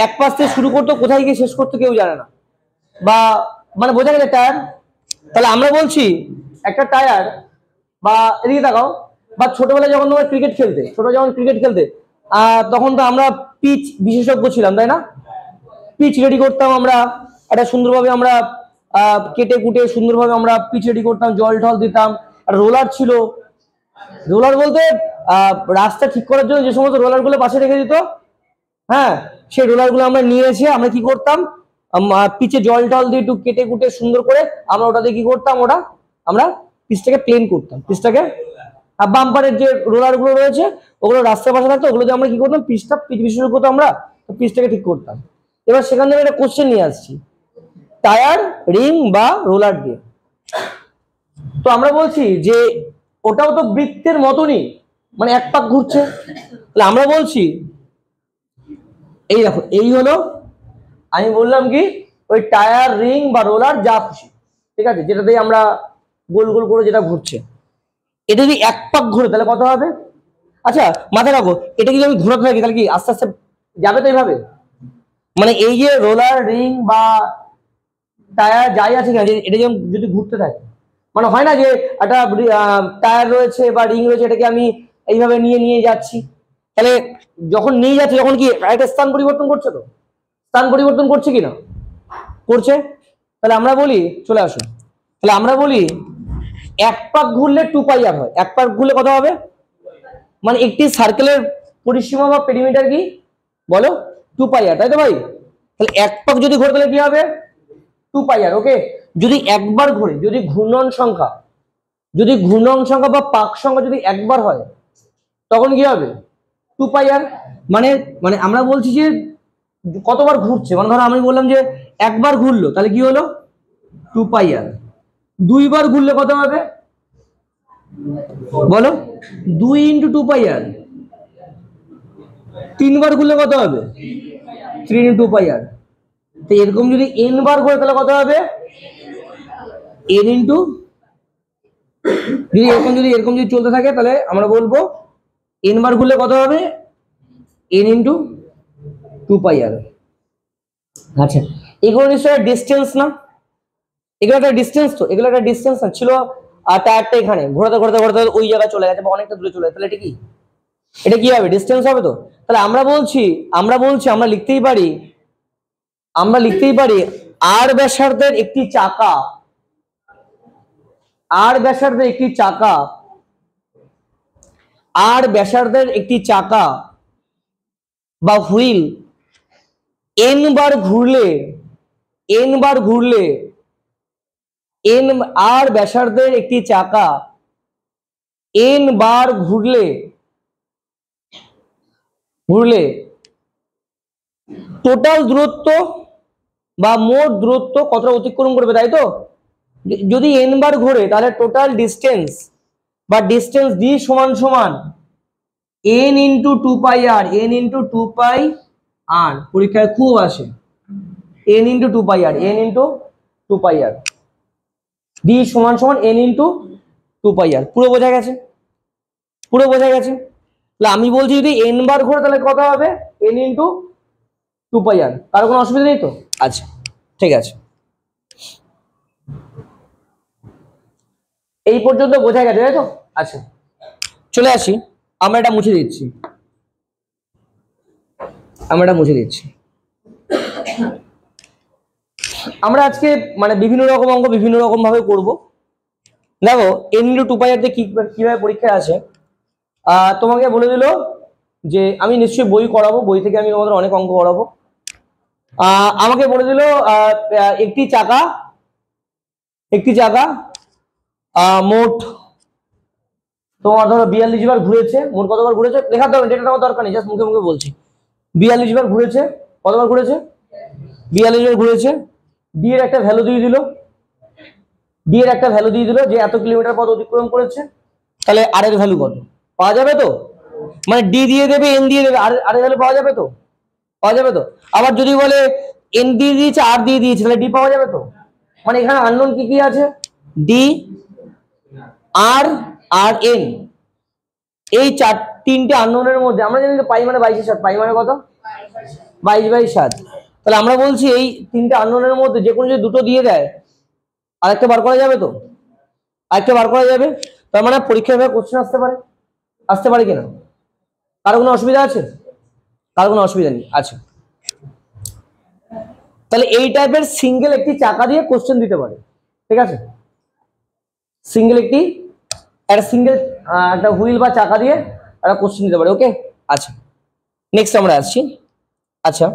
এক পাশ থেকে শুরু করতো, কোথায় গিয়ে শেষ করতো কেউ জানে না, বা মানে বোঝা গেছে টায়ার। তাহলে আমরা বলছি একটা টায়ার, বা এদিকে তাকাও, বা ছোটবেলায় যখন তোমরা ক্রিকেট খেলতে তখন তো আমরা পিচ বিশেষজ্ঞ ছিলাম, তাই না? পিচ রেডি করতাম আমরা, একটা সুন্দরভাবে আমরা কেটে কুটে সুন্দরভাবে আমরা পিচ রেডি করতাম, জল ঢল দিতাম। আর রোলার ছিল, রোলার বলতে রাস্তা ঠিক করার জন্য যে সমস্ত রোলার গুলো পাশে রেখে দিত, হ্যাঁ, সেই রোলার গুলো আমরা নিয়ে এসে আমরা কি করতাম, পিচে জল টল দিয়ে একটু কেটে কুটে সুন্দর করে আমরা ওটাতে কি করতাম, আমরা পিচটাকে প্লেন করতাম, পিচটাকে। আর বাম্পারের যে রোলার গুলো রয়েছে ওগুলো রাস্তার পাশে থাকতো, ওগুলো দিয়ে আমরা কি করতাম, পিচ বিশেষজ্ঞ তো আমরা, পিচটাকে ঠিক করতাম। এবার সেখান থেকে একটা কোশ্চেন নিয়ে আসছি, টায়ার, রিং বা রোলার দিয়ে। তো আমরা বলছি যে ওটাও তো বৃত্তের মতনই, মানে এক পাক ঘুরছে। তাহলে আমরা বলছি এই দেখো, এই হলো, আমি বললাম কি, ওই টায়ার, রিং বা রোলার যা খুশি, ঠিক আছে, যেটাতে আমরা গোল গোল করে যেটা ঘুরছে, এটা যদি এক পাক ঘুরে তাহলে কত হবে? আচ্ছা মাথায় রাখো, এটা যদি আমি ঘোরাতে থাকি তাহলে কি আস্তে আস্তে যাবে তো এইভাবে? মানে এই যে রোলার, রিং বা টায়ার যাই আছে না, এটা যেমন যদি ঘুরতে থাকে, মানে হয় না যে একটা টায়ার রয়েছে বা রিং রয়েছে, এটাকে আমি এইভাবে নিয়ে নিয়ে যাচ্ছি, তাহলে যখন নিয়ে যাচ্ছে তখন কি একটা স্থান পরিবর্তন করছে, তো স্থান পরিবর্তন করছে কিনা, করছে। তাহলে আমরা বলি, চলে আসুন, তাহলে আমরা বলি এক পাক ঘুরলে 2πr হয়। এক পাক ঘুরলে কত হবে? মানে একটি সার্কেলের পরিসীমা বা পেরিমিটার কি বলো? 2πr, তাই তো ভাই? তাহলে এক পাক যদি ঘোরে তাহলে কি হবে? 2πr। ওকে, যদি একবার ঘোরে, যদি ঘূর্ণন সংখ্যা বা পাক সংখ্যা যদি একবার হয় তখন কি হবে? 2πr। মানে মানে আমরা বলছি যে কতবার ঘুরছে, মানে ধরো আমি বললাম যে একবার ঘুরলো, তাহলে কি হলো? 2πr। দুইবার ঘুরলে কত হবে বলো? 2 × 2πr। তিনবার ঘুরলে কত হবে? 3 × 2πr। তো এরকম যদি n বার ঘুরে তাহলে কত হবে? n ইন্টু, যদি এরকম যদি চলতে থাকে তাহলে আমরা বলবো n বার ঘুরলে কত হবে? n × 2πr। আচ্ছা, এগুলো নিশ্চয়ই ডিস্টেন্স না? এগুলো একটা ডিস্টেন্স, তো এগুলো একটা ডিস্টেন্স না ছিল। আর টায়ারটা এখানে ঘোরাতে ঘোরাতে ঘোরাতে ওই জায়গায় চলে গেছে বা অনেকটা দূরে চলে গেছে, তাহলে এটা কি হবে? ডিস্টেন্স হবে তো। তাহলে আমরা বলছি আমরা লিখতেই পারি আর ব্যাসার্ধের একটি চাকা, আর ব্যাসার্ধের একটি চাকা বা হুইল n বার ঘুরলে আর ব্যাসার্ধের একটি চাকা n বার ঘুরলে টোটাল দূরত্ব বা মোট দূরত্ব কতটা অতিক্রম করবে, তাই তো? যদি n বার ঘোরে তাহলে টোটাল ডিস্টেন্স বা ডিস্টেন্স d সমান সমান n × 2πr। পরীক্ষায় খুব আসে n × 2πr, d সমান সমান n × 2πr। পুরো বোঝা গেছে? তাহলে আমি বলছি যদি n বার ঘোরে তাহলে কত হবে? n × 2πr। কারো কোনো অসুবিধা নেই তো? আচ্ছা, ঠিক আছে, এই পর্যন্ত বোঝা গেছে, তাই তো? আচ্ছা, চলে আসি, আমরা এটা মুছে দিচ্ছি। আমরা আজকে মানে বিভিন্ন রকম অঙ্ক বিভিন্ন রকম ভাবে করব। দেখো n × 2πr তে কিভাবে পরীক্ষা আছে, তোমাকে বলে দিল যে আমি নিশ্চয়ই বই করাবো, বই থেকে আমি তোমাদের অনেক অঙ্ক করাবো। আমাকে বলে দিল একটি চাকা মোট তোমার ধরো 42 বার ঘুরেছে। মোট কতবার ঘুরেছে লেখার দরকার, যেটা আমার দরকার নেই, জাস্ট মুখে মুখে বলছি। 42 বার ঘুরেছে। কতবার ঘুরেছে? 42 বার ঘুরেছে। ডি এর একটা ভ্যালু দিয়ে দিল, যে এত কিলোমিটার পথ অতিক্রম করেছে। তাহলে আর এর ভ্যালু কত পাওয়া যাবে তো? মানে ডি দিয়ে দেবে, এন দিয়ে দেবে, আর এর ভ্যালু পাওয়া যাবে তো? আবার যদি বলে এন দিয়ে দিয়েছে, আর দিয়ে দিয়েছে, তাহলে ডি পাওয়া যাবে তো? মানে এখানে আননোন কি আছে? ডি, আর, আর এন। এই তিনটে আননোনের মধ্যে আমরা জানি পাই মানে 22/7, পাই মানে কত? 22/7। তাহলে আমরা বলছি এই তিনটে আননোনের মধ্যে যে কোনো যদি দুটো দিয়ে দেয়, আরেকটা বার করা যাবে তো? তার মানে পরীক্ষায় কোশ্চেন আসতে পারে কিনা? কারো কোনো অসুবিধা আছে? কারো কোনো অসুবিধা নেই? আচ্ছা, তাহলে এই টাইপের সিঙ্গেল একটি চাকা দিয়ে কোশ্চেন দিতে পারে, ঠিক আছে? একটা হুইল বা চাকা দিয়ে একটা কোশ্চেন দিতে পারে। ওকে, আচ্ছা নেক্সট আমরা আসছি। আচ্ছা,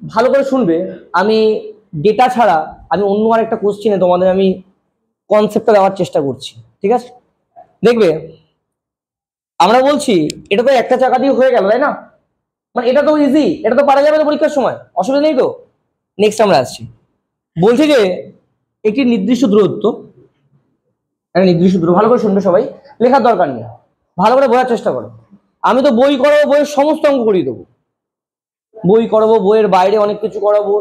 ভালো করে শুনবে, আমি ডেটা ছাড়া আমি অন্য আরেকটা কোশ্চেনে তোমাদের আমি কনসেপ্টটা দেওয়ার চেষ্টা করছি, ঠিক আছে? দেখবে, আমরা বলছি এটা তো একটা চাকা দিয়ে হয়ে গেল, তাই না? মানে এটা তো ইজি, এটা তো পারা যাবে তো পরীক্ষার সময়, অসুবিধা নেই তো। নেক্সট আমরা আসছি, বলছি যে একটি নির্দিষ্ট দূরত্ব, ভালো করে শুনবে সবাই, লেখার দরকার নেই, ভালো করে বোঝার চেষ্টা করো। আমি তো বই করাবো, বইয়ের সমস্ত অঙ্ক করিয়ে দেবো, বইয়ের বাইরে অনেক কিছু করাবো।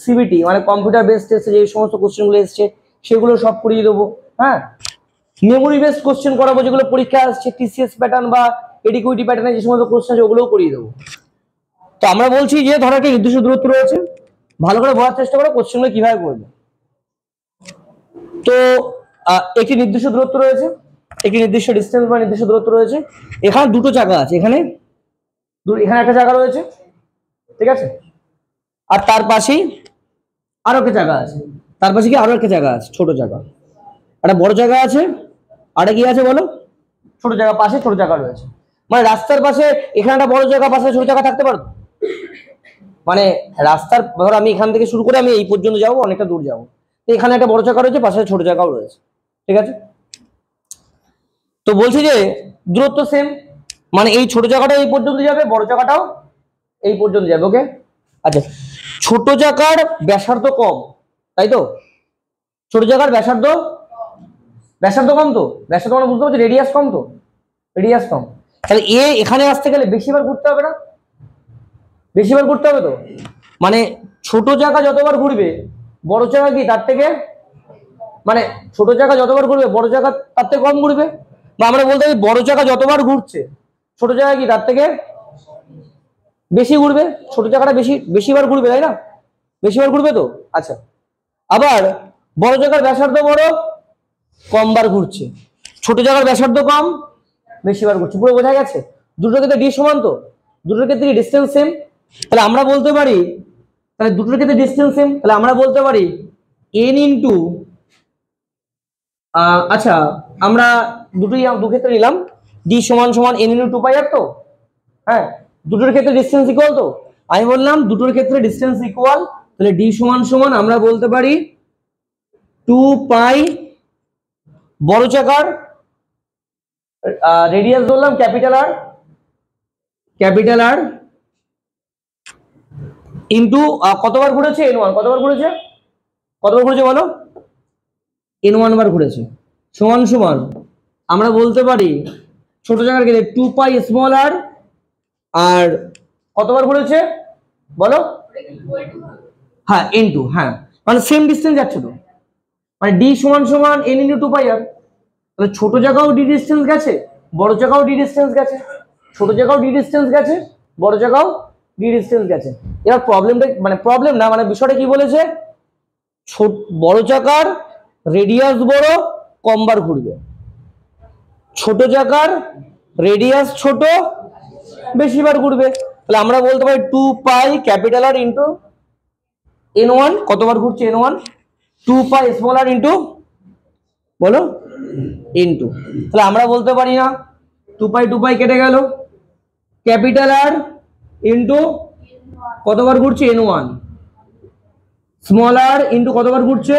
সিবিটি মানে কম্পিউটার বেসড টেস্টে যে সমস্ত কোশ্চেনগুলো এসছে সেগুলো সব করিয়ে দেবো। হ্যাঁ, মেমোরি বেসড কোশ্চেন করাবো, যেগুলো পরীক্ষা আসছে, টিসিএস প্যাটার্ন বা এডিকুইটি প্যাটার্নে যে সমস্ত কোশ্চেন আছে ওগুলোও করিয়ে দেবো। তো আমরা বলছি যে ধরো একটা নির্দিষ্ট দূরত্ব রয়েছে, ভালো করে বোঝার চেষ্টা করো কোশ্চেনগুলো কিভাবে করবে। তো একটি নির্দিষ্ট দূরত্ব রয়েছে, একটি নির্দিষ্ট ডিস্টেন্স বা নির্দিষ্ট দূরত্ব রয়েছে। এখানে দুটো চাকা আছে, এখানে একটা চাকা রয়েছে, ঠিক আছে? আর তার পাশেই আরো একটা চাকা আছে, ছোট চাকা। একটা বড় চাকা আছে, আরে কি আছে বলো? ছোট চাকা, পাশে ছোট চাকা রয়েছে। মানে রাস্তার পাশে এখানে একটা বড় চাকা, পাশে ছোট চাকা থাকতে পারতো? মানে রাস্তার ধর আমি এখান থেকে শুরু করে আমি এই পর্যন্ত যাবো, অনেকটা দূর যাবো, তো এখানে একটা বড় চাকা রয়েছে, পাশে ছোট চাকাও রয়েছে, ঠিক আছে? তো বলছি যে দূরত্ব সেম, মানে এই ছোট চাকাটা এই পর্যন্ত যাবে, বড় চাকাটাও এই পর্যন্ত যাবে। ওকে, আচ্ছা, ছোট চাকার ব্যাসার্ধ কম, তাই তো? ছোট চাকার ব্যাসার্ধ কম তো, ব্যাসার্ধ মানে বুঝতে পারছি, রেডিয়াস কম তো, রেডিয়াস কম। তাহলে এখানে আসতে গেলে বেশিবার ঘুরতে হবে না? বেশিবার ঘুরতে হবে তো। মানে ছোট চাকা যতবার ঘুরবে, বড় চাকা কি তার থেকে, মানে ছোট চাকা যতবার ঘুরবে বড় চাকা তার থেকে কম ঘুরবে, বা আমরা বলতে পারি বড় চাকা যতবার ঘুরছে ছোট চাকা কি তার থেকে বেশি ঘুরবে, ছোট চাকাটা বেশিবার ঘুরবে, তাই না? বেশিবার ঘুরবে তো। আচ্ছা, আবার বড় চাকার ব্যাসার্ধ বড়, কম বার ঘুরছে, ছোট চাকার ব্যাসার্ধ কম, বেশিবার ঘুরছে। পুরো বোঝা গেছে? দুটোর ক্ষেত্রে ডি সমান তো, দুটোর ক্ষেত্রে ডিসটেন্স সেম। তাহলে আমরা বলতে পারি, তাহলে দুটোর ক্ষেত্রে ডিসটেন্স সেম, তাহলে আমরা বলতে পারি এন ইন্টু, আচ্ছা আমরা দু ক্ষেত্রে নিলাম, ডি সমান সমান এন ইন্টু 2πr তো। হ্যাঁ, দুটোর ক্ষেত্রে ডিসটেন্স ইকুয়াল তো। আমি বললাম দুটোর ক্ষেত্রে ডিসটেন্স ইকুয়াল, তাহলে ডি সমান সমান আমরা বলতে পারি 2π বড় চাকার রেডিয়াস বললাম ক্যাপিটাল আর ইন্টু কতবার ঘুরেছে n1, কতবার ঘুরেছে বলো? n1 বার ঘুরেছে, সমান সমান আমরা বলতে পারি ছোট চাকার ক্ষেত্রে 2π স্মল আর কতবার ঘুরেছে বলো? হ্যাঁ, n2। হ্যাঁ, মানে সেম ডিসটেন্স যাচ্ছে তো, মানে ডি সমান সমান n ইন্টু 2πr। তাহলে ছোট জায়গাও ডি ডিসটেন্স গেছে, বড় জায়গাও ডি ডিসটেন্স গেছে, ছোট জায়গাও ডি ডিসটেন্স গেছে, বড় জায়গাও ডি ডিসটেন্স গেছে। এবার প্রবলেমটা মানে প্রবলেম না, মানে বিষয়টা কি বলেছে, বড় চাকার রেডিয়াস বড়, কম বার ঘুরবে, ছোট চাকার রেডিয়াস ছোট, বেশি বার ঘুরবে। তাহলে আমরা বলতে পারি 2π ক্যাপিটাল আর ইন্টু n1, কতবার ঘুরছে n1, 2π স্মল আর ইন্টু বলো n2। তাহলে আমরা বলতে পারি না 2 পাই কেটে গেল, ক্যাপিটাল আর ইন্টু কতবার ঘুরছে n1, স্মল আর ইন্টু কতবার ঘুরছে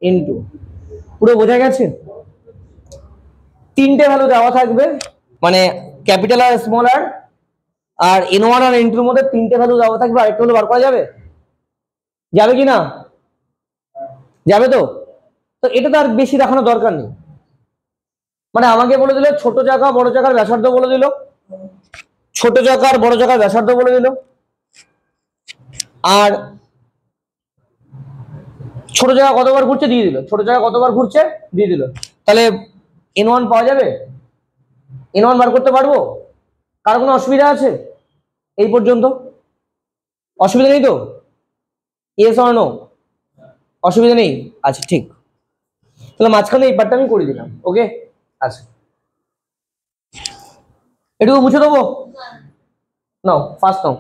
n2। পুরো বোঝা গেছে? তিনটে ভ্যালু দেওয়া থাকবে, মানে ক্যাপিটাল আর স্মল আর n1 আর n2 এর মধ্যে তিনটে ভ্যালু দেওয়া থাকবে। আরেকটা ভ্যালু বার করা যাবে? যাবে কি না? যাবে তো? তো এটা তো আর বেশি দেখানোর দরকার নেই। মানে আমাকে বলে দিল ছোট চাকা বড় চাকার ব্যাসার্ধ বলে দিল, ছোট চাকার বড় চাকার ব্যাসার্ধ বলে দিল, আর ছোট জায়গা কতবার ঘুরছে দিয়ে দিল, ছোট জায়গা কতবার ঘুরছে দিয়ে দিল। তাহলে n1 পাওয়া যাবে? n1 বার করতে পারবো? কার কোনো অসুবিধা আছে এই পর্যন্ত? অসুবিধা নেই তো? Yes or no? অসুবিধা নেই? আচ্ছা ঠিক, তাহলে মাঝখানে এই পার্টটা আমি করে দিলাম। ওকে, আচ্ছা এটুকু মুছে দেবো? নাও ফার্স্ট নাও।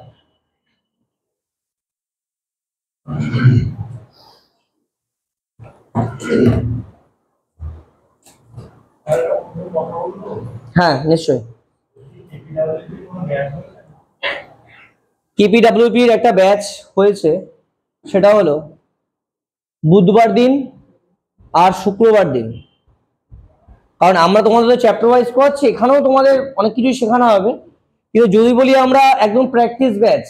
হ্যাঁ নিশ্চয়ই। কেপিডব্লিউপির একটা ব্যাচ হয়েছে, সেটা হলো বুধবার দিন আর শুক্রবার দিন। কারণ আমরা তোমাদের চ্যাপ্টার ওয়াইজ পড়াচ্ছি, এখানেও তোমাদের অনেক কিছু শেখানো হবে, কিন্তু যদি বলি আমরা একদম প্র্যাকটিস ব্যাচ,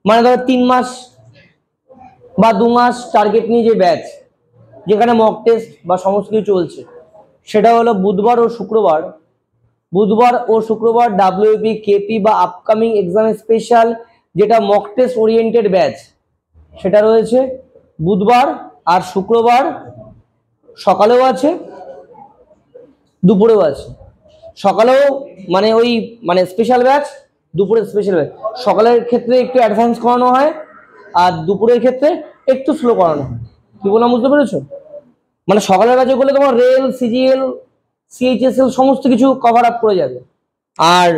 মানে ধরো 3 মাস বা 2 মাস টার্গেট নিয়ে যে ব্যাচ, যেখানে মক টেস্ট বা সমস্ত কিছু চলছে, সেটা হলো বুধবার ও শুক্রবার। বুধবার ও শুক্রবার ডাব্লিউপি কেপি বা আপকামিং এক্সাম স্পেশাল যেটা মক টেস্ট ওরিয়েন্টেড ব্যাচ, সেটা রয়েছে বুধবার আর শুক্রবার, সকালেও আছে দুপুরেও আছে। সকালেও মানে ওই মানে স্পেশাল ব্যাচ, দুপুরে স্পেশাল ব্যাচ। সকালের ক্ষেত্রে একটু অ্যাডভান্স করানো হয় আর দুপুরের ক্ষেত্রে একটু স্লো করানো হয়। কি বললাম বুঝতে পেরেছো? মানে সকালের ব্যাচে করলে তোমার রেল, সিজিএল, সিএইচএসএল সমস্ত কিছু কভার আপ করে যাবে। আর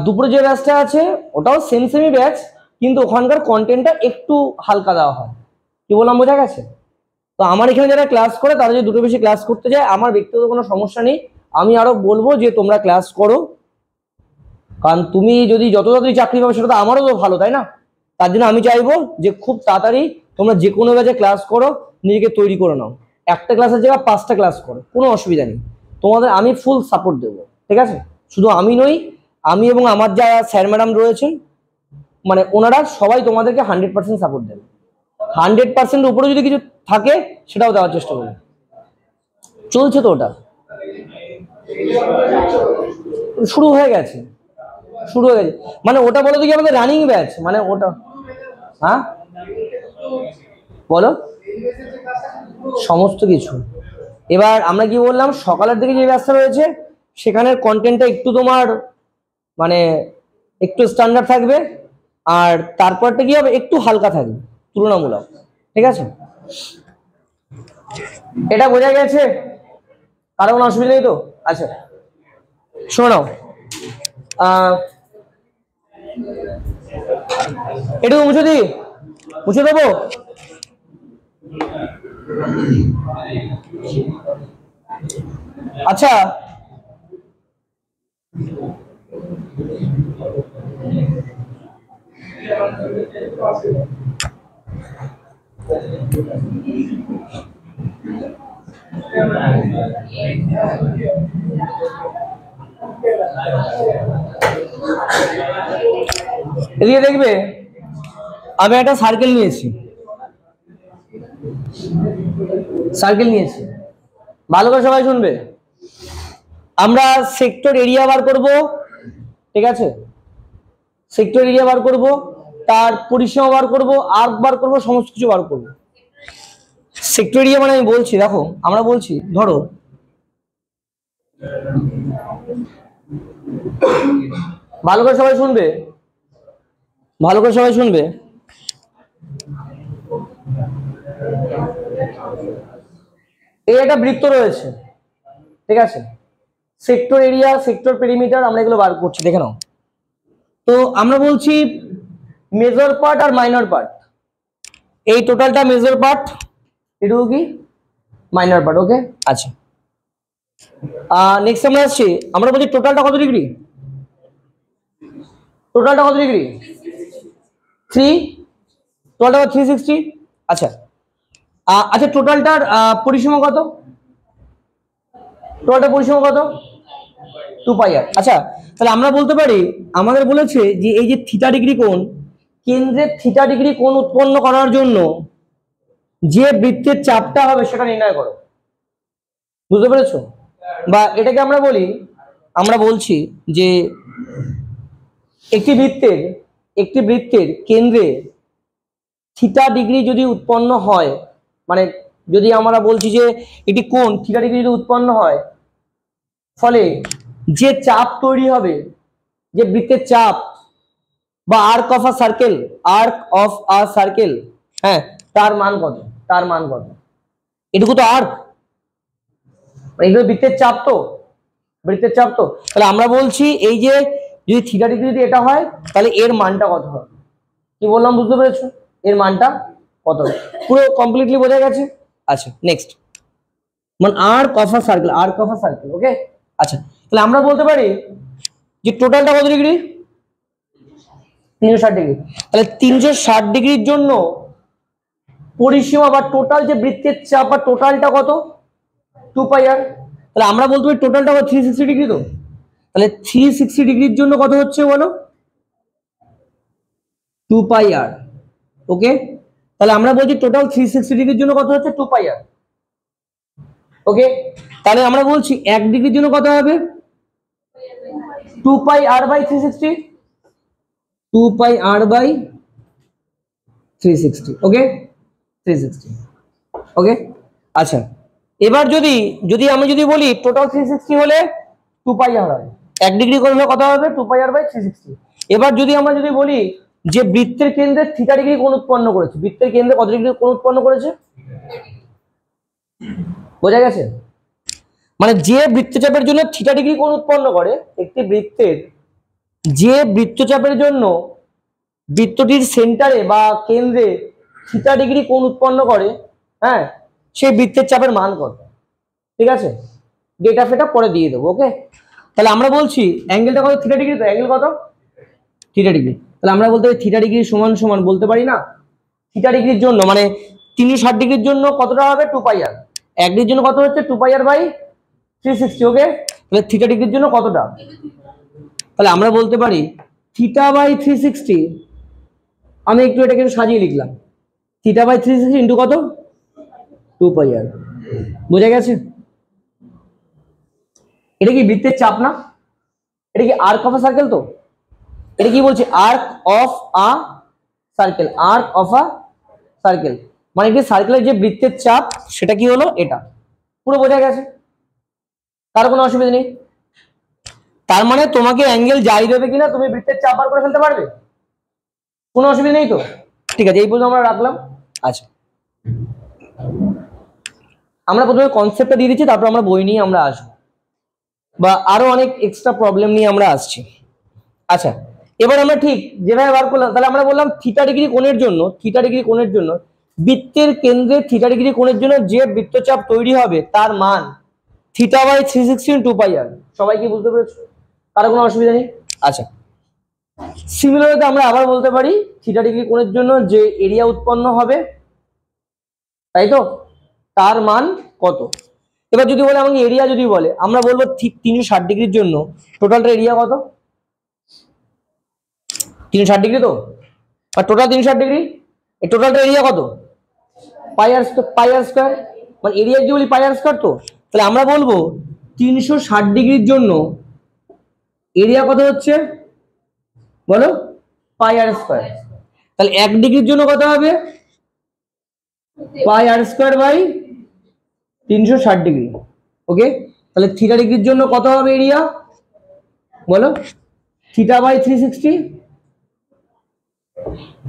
দুপুরে যে ব্যাচটা আছে ওটাও সেমই ব্যাচ, কিন্তু ওখানকার কন্টেন্টটা একটু হালকা দেওয়া হয়। কি বললাম বোঝা গেছে? তো আমার এখানে যারা ক্লাস করে তারা যদি দুটো বেশি ক্লাস করতে যায়, আমার ব্যক্তিগত কোনো সমস্যা নেই, আমি আরো বলবো যে তোমরা ক্লাস করো। কারণ তুমি যদি যত তাড়াতাড়ি চাকরি পাবে সেটা তো আমারও তো ভালো, তাই না? তার জন্য আমি চাইবো যে খুব তাড়াতাড়ি তোমরা যে কোনো ব্যাচে ক্লাস করো, নিজেকে তৈরি করে নাও। একটা ক্লাসের জায়গায় 5টা ক্লাস করো, কোনো অসুবিধা নেই, তোমাদের আমি ফুল সাপোর্ট দেবো। ঠিক আছে? শুধু আমি নই, আমি এবং আমার যারা স্যার ম্যাডাম রয়েছেন, মানে ওনারা সবাই তোমাদেরকে 100% সাপোর্ট দেবে। 100% উপরে যদি কিছু থাকে সেটাও দেওয়ার চেষ্টা করবে। চলছে তো ওটা, শুরু হয়ে গেছে, শুরু হয়ে গেছে। মানে ওটা বলো দেখি আমাদের রানিং ব্যাচ, মানে ওটা হ্যাঁ বলো সমস্ত কিছু। এবার আমরা কি বললাম, সকালের দিকে যে ব্যাচটা রয়েছে সেখানের কন্টেন্টটা একটু তোমার মানে একটু স্ট্যান্ডার্ড থাকবে, আর তারপরটা কি হবে একটু হালকা থাকবে তুলনামূলক। ঠিক আছে? এটা বোঝা গেছে? কারো কোনো অসুবিধা নেই তো? আচ্ছা শোনাও, এটুকু মুছে দিই, মুছে দেবো? আচ্ছা এদিকে দেখবে, আমি একটা সার্কেল নিয়েছি, সার্কেল নিয়েছি, ভালো করে সবাই শুনবে। আমরা সেক্টর এরিয়া বার করব, ঠিক আছে? সেক্টর এরিয়া বার করব, তার পরিসীমা বার করব, আর্ক বার করব, সমস্ত কিছু বার করব। সেক্টর এরিয়া মানে আমি বলছি, দেখো আমরা বলছি ধরো ভালো করে সবাই শুনবে, ভালো করে সবাই শুনবে। এই একটা বৃত্ত রয়েছে, ঠিক আছে? সেক্টর এরিয়া, সেক্টর পেরিমিটার আমরা এগুলো বার করছি, দেখে নাও। তো আমরা বলছি মেজর পার্ট আর মাইনর পার্ট, এই টোটালটা মেজর পার্ট, এটুকু কি মাইনর পার্ট। ওকে আচ্ছা, নেক্সট আমরা আসছি, আমরা বলছি টোটালটা কত ডিগ্রি, টোটালটা কত ডিগ্রি, 3, টোটালটা 360। আচ্ছা আচ্ছা টোটালটার পরিসীমা কত, টোটালটার পরিসীমা কত, 2πr। আচ্ছা তাহলে আমরা বলতে পারি, আমাদের বলেছে যে এই যে থিটা ডিগ্রি কোণ, কেন্দ্রের থিটা ডিগ্রি কোণ উৎপন্ন করার জন্য যে বৃত্তের চাপটা হবে সেটা নির্ণয় করো। বুঝতে পেরেছো? বা এটাকে আমরা বলি, আমরা বলছি যে একটি বৃত্তের কেন্দ্রে থিটা ডিগ্রি যদি উৎপন্ন হয়, মানে যদি আমরা বলছি যে এটি কোণ থিটা ডিগ্রি যদি উৎপন্ন হয়, ফলে যে চাপ তৈরি হবে, যে বৃত্তের চাপ বা আর্ক অফ আ সার্কেল, হ্যাঁ তার মান কত, তার মান কত, এটুকু তো আর্ক, এইগুলো বৃত্তের চাপ তো, বৃত্তের চাপ তো। তাহলে আমরা বলছি এই যে যদি থিটা ডিগ্রি যদি এটা হয়, তাহলে এর মানটা কত হবে, কি বললাম বুঝতে পেরেছো, এর মানটা কত হবে, পুরো কমপ্লিটলি বোঝা গেছে। আচ্ছা নেক্সট, মানে আর্ক অফ আ সার্কেল, ওকে। আচ্ছা তাহলে আমরা বলতে পারি যে টোটালটা কত ডিগ্রি, 360 ডিগ্রি। তাহলে 360 ডিগ্রির জন্য পরিসীমা বা টোটাল যে বৃত্তের চাপ বা টোটালটা কত, 2πr। তাহলে আমরা বলতে পারি টোটালটা 360 ডিগ্রি তো, তাহলে 360 ডিগ্রির জন্য কত হচ্ছে বলো, 2πr, ওকে। তাহলে আমরা বলছি টোটাল 360 ডিগ্রির জন্য কত হচ্ছে, 2πr, ওকে। তাহলে আমরা বলছি 1 ডিগ্রির জন্য কত হবে, 2πr/360, 2πr/360, ওকে, 360, ওকে। আচ্ছা এবার যদি আমি যদি বলি টোটাল 360 হলে 2πr হয়, 1 ডিগ্রি করলে কত হবে, 2πr/360। এবার আমরা যদি বলি যে বৃত্তের কেন্দ্রে থিটা ডিগ্রি কোণ উৎপন্ন করেছে, বৃত্তের কেন্দ্রে কত ডিগ্রি কোণ উৎপন্ন করেছে, বোঝা গেছে? মানে যে বৃত্তচাপের জন্য থিটা ডিগ্রি কোণ উৎপন্ন করে, একটি বৃত্তের যে বৃত্তচাপের জন্য বৃত্তটির সেন্টারে বা কেন্দ্রে থিটা ডিগ্রি কোণ উৎপন্ন করে, হ্যাঁ সেই বৃত্তের চাপের মান কত, ঠিক আছে, ডেটা ফেটা পরে দিয়ে দেবো, ওকে। তাহলে আমরা বলছি অ্যাঙ্গেলটা কত, থিটা ডিগ্রি তো, অ্যাঙ্গেল কত, থিটা ডিগ্রি। তাহলে আমরা বলতে পারি থিটা ডিগ্রি সমান সমান বলতে পারি না, থিটা ডিগ্রির জন্য মানে 360 ডিগ্রির জন্য কতটা হবে, 2πr, 1 ডিগ্রির জন্য কত হচ্ছে, 2πr/360, ওকে। তাহলে থিটা ডিগ্রির জন্য কতটা, তাহলে আমরা বলতে পারি θ/360, আমি একটু এটাকে সাজিয়ে লিখলাম, θ/360 ইন্টু কত, 2πr, বোঝা গেছে? এটা কি বৃত্তের চাপ না, এটা কি আর্ক অফ আ সার্কেল তো, এটা কি বলছে, arc of a circle, arc of a circle, মানে কি সার্কেলের যে বৃত্তের চাপ সেটা কি হলো, এটা পুরো বোঝা গেছে, তার কোনো অসুবিধা নেই। তার মানে তোমাকে অ্যাঙ্গেল যাই দেবে কিনা তুমি বৃত্তের চাপ বার করে ফেলতে পারবে, কোনো অসুবিধা নেই তো, ঠিক আছে, এই পর্যন্ত আমরা রাখলাম। আচ্ছা আমরা প্রথমে কনসেপ্টটা দিয়ে দিচ্ছি, তারপর আমরা বই নিয়ে আমরা আসবো, বা আরো অনেক এক্সট্রা প্রবলেম নিয়ে আমরা আসছি। আচ্ছা এবার আমরা ঠিক যেভাবে বার করলাম, তাহলে আমরা বললাম থিটা ডিগ্রি কোণের জন্য বৃত্তের কেন্দ্রে থিটা ডিগ্রি কোণের জন্য যে বৃত্তচাপ তৈরি হবে তার মান θ/360 2πr। সবাই কি বুঝতে পেরেছো, তার কোনো অসুবিধা নেই। আচ্ছা সিমিলারলি আমরা আবার বলতে পারি থিটা ডিগ্রি কোণের জন্য যে এরিয়া উৎপন্ন হবে, তাই তো, তার মান কত। এবার যদি বলে আমাকে এরিয়া যদি বলে, আমরা বলবো ঠিক 360 ডিগ্রির জন্য টোটালটা এরিয়া কত, 360 ডিগ্রি তো, আর টোটাল 360 ডিগ্রি, এই টোটালটা এরিয়া কত, পাই আর স্কয়ার, মানে এরিয়া যদি বলি পাই আর স্কয়ার তো, তাহলে আমরা বলবো 360 ডিগ্রির জন্য এরিয়া কত হচ্ছে বলো, পাই আর স্কয়ার। তাহলে 1 ডিগ্রির জন্য কত হবে, পাই আর স্কয়ার বাই 360 ডিগ্রি, ওকে। তাহলে থিটা ডিগ্রির জন্য কত হবে এরিয়া বলো, θ/360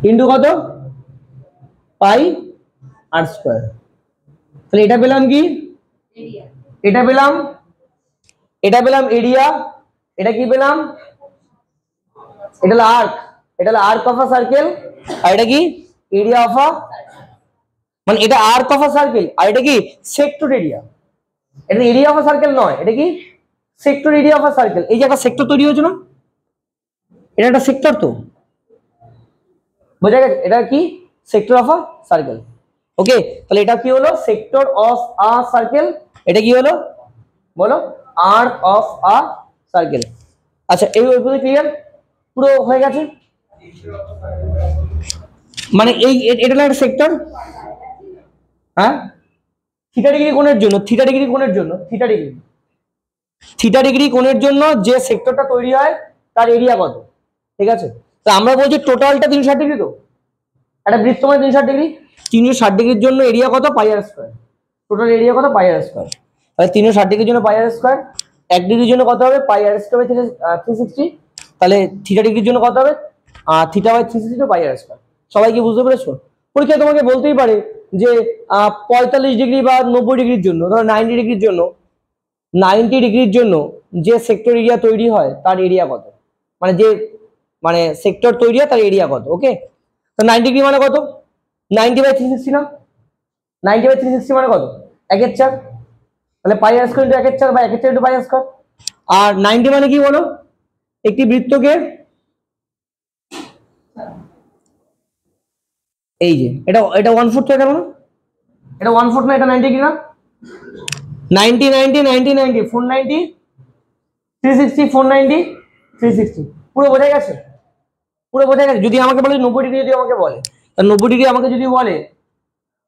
ইন্টু কত, পাই আর স্কয়ার। তাহলে এটা পেলাম কি, এটা পেলাম এরিয়া, এটা কি পেলাম, এটা হলো আর্ক অফ আ সার্কেল, আর এটা কি এরিয়া অফ আ, মানে এটা আর্ক অফ আ সার্কেল আর এটা কি সেক্টর এরিয়া, এটা এরিয়া অফ আ সার্কেল নয়, এটা কি sector area of a circle. এই যে একটা সেক্টর তৈরি হয়েছে না, এটা একটা সেক্টর, তো বোঝা গেছে, এটা কি সেক্টর অফ আ সার্কেল। ওকে, তাহলে এটা কি হলো সেক্টর অফ আ সার্কেল, এটা কি হলো বলো আর্ক অফ আ সার্কেল। আচ্ছা এই ক্লিয়ার, পুরো হয়ে গেছে। মানে এই এটা না একটা সেক্টর, হ্যাঁ থিটা ডিগ্রি কোণের জন্য, থিটা ডিগ্রি কোণের জন্য, থিটা ডিগ্রি কোণের জন্য যে সেক্টরটা তৈরি হয় তার এরিয়া কত, ঠিক আছে। তো আমরা বলছি টোটালটা 360 ডিগ্রি, তো একটা বৃত্ত মানে 360 ডিগ্রি, 360 ডিগ্রির জন্য এরিয়া কত পাই আর স্কয়ার, টোটাল এরিয়া কত পাই আর স্কয়ার। তাহলে 360 ডিগ্রির জন্য পাই আর স্কয়ার, 1 ডিগ্রির জন্য কত হবে পাই আর স্কয়ার বাই 360, তাহলে থিটা ডিগ্রির জন্য কত হবে theta by 360 pi r square. সবাই কি বুঝতে পেরেছো? পরীক্ষা তোমাকে বলতেই পারে যে 45 ডিগ্রি বা 90 ডিগ্রির জন্য, ধরো 90 ডিগ্রির জন্য, 90 ডিগ্রির জন্য যে সেক্টর এরিয়া তৈরি হয় তার এরিয়া কত, মানে যে মানে সেক্টর তৈরি হয় তার এরিয়া কত। ওকে, তো 90 ডিগ্রি মানে কত, 90 বাই 360 না, 90 বাই 360 মানে কত 1/4, তাহলে পাই আর স্কয়ার ইনটু 1/4 বা 1/4 ইনটু পাই আর স্কয়ার। আর 90 মানে কি বলো, একটি বৃত্তকে এই যে এটা 1/4 হয়ে গেল না, এটা 1/4 না, এটা 90 ডিগ্রি না, 90 90 90 90 490 360 490 360, পুরো বোঝা গেছে, পুরো বোঝা গেছে। যদি আমাকে বলে 90 ডিগ্রি, যদি আমাকে বলে, তা 90 ডিগ্রি আমাকে যদি বলে,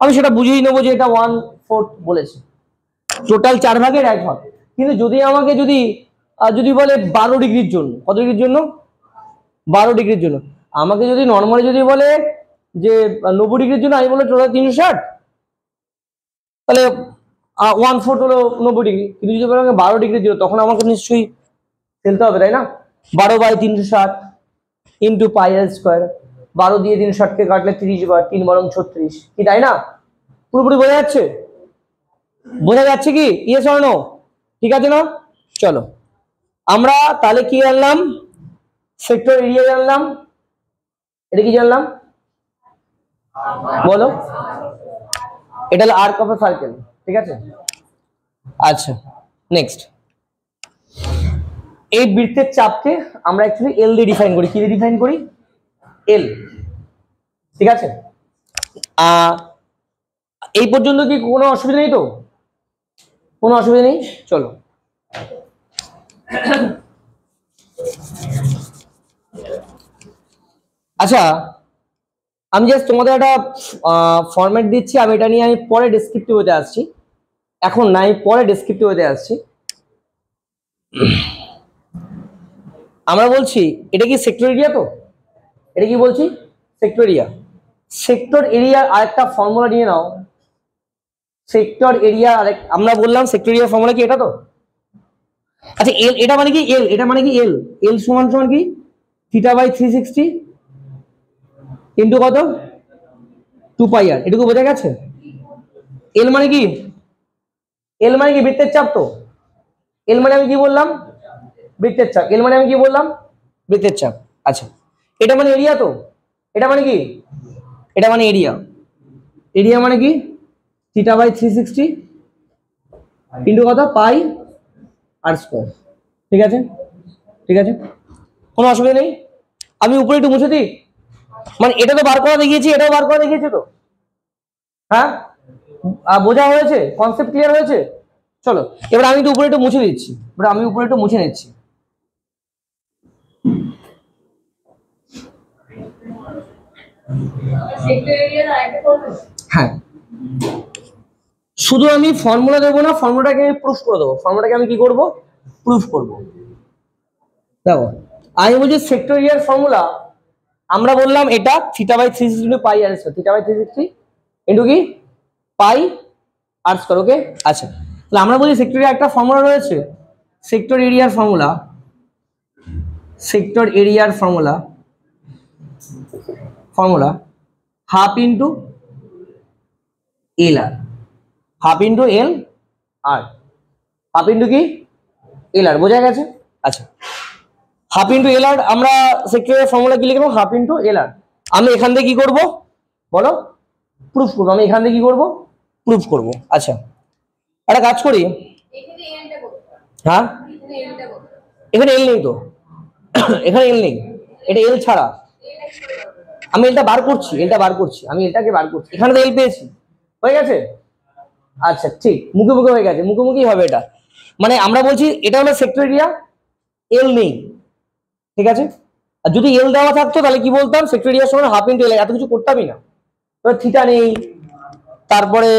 আমি সেটা বুঝিয়ে নেবো যে এটা 1/4 বলেছে, টোটাল 4 ভাগের 1 ভাগ। কিন্তু যদি আমাকে যদি বলে 12 ডিগ্রির জন্য, কত ডিগ্রির জন্য 12 ডিগ্রির জন্য, আমাকে যদি নর্মালি যদি বলে যে 90 ডিগ্রির জন্য, আমি বলে টোটাল 360, তাহলে 1/4 হলো 90 ডিগ্রি। কিন্তু যদি বলে আমাকে 12 ডিগ্রির জন্য, তখন আমাকে নিশ্চয়ই ফেলতে হবে, তাই না, 12 by 360 into pi r square, 12 দিয়ে 360 কে কাটলে 30 বার, 3 বারং 36, কি তাই না? পুরোপুরি বোঝা যাচ্ছে, বোঝা যাচ্ছে কি ইয়েস অর নো? ঠিক আছে না? চলো আমরা তাহলে কি জানলাম, সেক্টর এরিয়া জানলাম, এটা কি জানলাম বলো, এটা হলো আর্ক অফ আ সার্কেল, ঠিক আছে। আচ্ছা নেক্সট, এই বৃত্তের চাপকে আমরা অ্যাকচুয়ালি এল দিয়ে ডিফাইন করি, কি দিয়ে ডিফাইন করি, এল, ঠিক আছে। এই পর্যন্ত কি কোনো অসুবিধা নেই তো, কোনো অসুবিধা নেই, চলো আচ্ছা আমি জাস্ট তোমাদের একটা ফরম্যাট দিচ্ছি, আমি এটা নিয়ে আমি পরে ডেসক্রিপটিভ হতে আসছি, এখন না, আমি পরে ডেসক্রিপটিভ হতে আসছি। আমরা বলছি এটা কি সেক্টর এরিয়া, তো এটা কি বলছি সেক্টর এরিয়া। সেক্টর এরিয়ার আরেকটা ফর্মুলা নিয়ে নাও, সেক্টর এরিয়া আমরা বললাম সেক্টর এরিয়ার ফর্মুলা কি, এটা তো আচ্ছা এল, এটা মানে কি এল, এটা মানে কি এল, এল সমান সমান কি থিটা বাই 360 ইন্টু কত 2 পাই আর, এটুকু বোঝা গেছে। এল মানে কি, এল মানে কি বৃত্তের চাপ, তো এল মানে আমি কি বললাম বৃত্তের চাপ, এল মানে আমি কি বললাম বৃত্তের চাপ। আচ্ছা এটা মানে এরিয়া, তো এটা মানে কি, এটা মানে এরিয়া, এরিয়া মানে কি থিটা বাই 360 ইন্টু কত পাই আর স্কয়ার, ঠিক আছে, ঠিক আছে, কোনো অসুবিধা নেই। আমি উপরে একটু মুছে দিই, মানে এটা তো বার করা দেখিয়েছি, এটাও বার করা দেখিয়েছি, তো হ্যাঁ বোঝা হয়েছে, কনসেপ্ট ক্লিয়ার হয়েছে। চলো এবার আমি একটু উপরে একটু মুছে দিচ্ছি, এবার আমি উপরে একটু মুছে নিচ্ছি। হ্যাঁ শুধু আমি ফর্মুলা দেবো না, ফর্মুলাটাকে আমি প্রুফ করে দেবো, ফর্মুলাটাকে আমি কি করব প্রুফ করব। দেখো আমি বলছি সেক্টর এরিয়ার ফর্মুলা, আমরা বললাম এটা theta by 360 into pi r square, theta by 360 into কি পাই আর স্কয়ার। ওকে আচ্ছা তাহলে আমরা বলি সেক্টর এরিয়ার একটা ফর্মুলা রয়েছে, সেক্টর এরিয়ার ফর্মুলা, সেক্টর এরিয়ার formula, formula half into L আর, হাফ ইন্টু এল আর, হাফ ইন্টু কি এল আর, বোঝা গেছে। আচ্ছা হাফ ইন্টু এল আর, আমরা সেক্টরের ফর্মুলা কি লিখবো হাফ ইন্টু এল আর। আমি এখান থেকে কি করব বলো প্রুফ করবো, আমি এখান থেকে কি করব প্রুফ করব। আচ্ছা একটা কাজ করি, হ্যাঁ এখানে এল নেই তো, এখানে এল নেই, এটা এল ছাড়া। আমি এলটা বার করছি, আমি এলটাকে বার করছি, এখানে তো এল পেয়েছি, হয়ে গেছে। আচ্ছা ঠিক, মুখে মুখে হয়ে গেছে, মুখে মুখেই হবে এটা। মানে আমরা বলছি এটা হলো সেক্টর এরিয়া, এল নেই, ঠিক আছে। আর যদি এল দেওয়া থাকতো তাহলে কি বলতাম, সেক্টর এরিয়ার সমান হাফ ইন্টু এল, এত কিছু করতামই না। থিটা নেই, তারপরে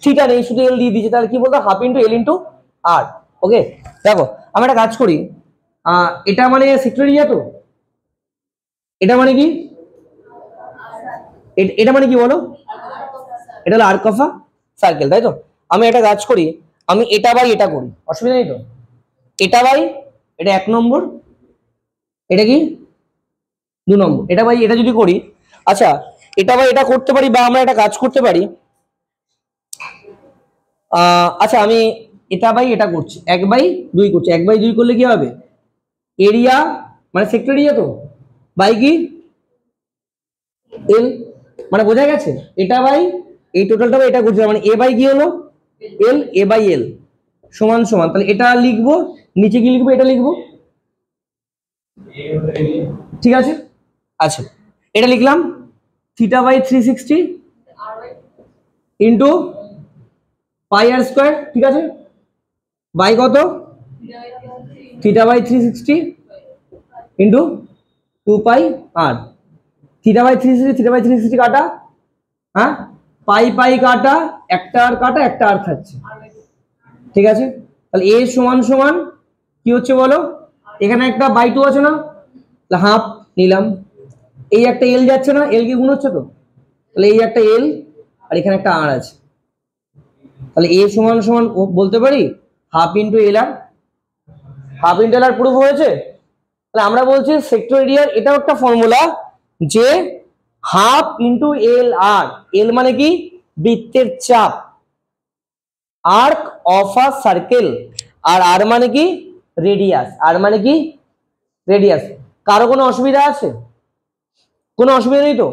থিটা নেই, শুধু এল দিয়ে দিয়েছে, তাহলে কি বলতো, হাফ ইন্টু এল ইন্টু আর। ওকে দেখো আমি একটা কাজ করি, এটা মানে সেক্টর এরিয়া তো, এটা মানে কি, এটা মানে কি বলো, এটা হলো আর্ক অফ আ সার্কেল, তাই তো। আমি একটা কাজ করি, আমি এটা বাই এটা করি, অসুবিধা নেই তো। এটা বাই এটা 1 নম্বর, এটা কি 2 নম্বর, এটা বাই এটা যদি করি, আচ্ছা এটা বাই এটা করতে পারি, বা আমরা একটা কাজ করতে পারি, আচ্ছা আমি এটা বাই এটা করছি, 1/2 করছি, 1/2 করলে কি হবে, এরিয়া মানে সেক্টর এরিয়া তো, বাই কি এল, মানে বোঝা গেছে, এটা বাই এই টোটালটা বাই এটা করছি, মানে এ বাই কি হলো এল, এ বাই এল সমান সমান, তাহলে এটা লিখবো, নিচে কি লিখবো, এটা লিখবো, ঠিক আছে। আচ্ছা এটা লিখলাম theta by 360 into pi r square, ঠিক আছে, বাই কত, theta by 360 into 2 pi r, theta by 360 কাটা, হ্যাঁ পাই পাই কাটা, একটা আর কাটা, একটা আর থাকছে, ঠিক আছে। তাহলে এ সমান সমান কি হচ্ছে বলো, এখানে একটা বাই 2 আছে না, হাফ নিলাম, এই একটা এল যাচ্ছে না, এল কি গুণ হচ্ছে তো, তাহলে এই একটা এল আর এখানে একটা আর আছে, তাহলে এ সমান সমান বলতে পারি হাফ ইন্টু এল আর, হাফ ইন্টু এল আর প্রুফ হয়েছে। তাহলে আমরা বলছি সেক্টর এরিয়ার এটাও একটা ফর্মুলা, যে হাফ ইন্টু এল আর, এল মানে কি বৃত্তের চাপ, আর্ক অফ আ সার্কেল, আর আর মানে কি রেডিয়াস, আর মানে কি রেডিয়াস। কারো কোনো অসুবিধা আছে, কোনো অসুবিধা নেই তো,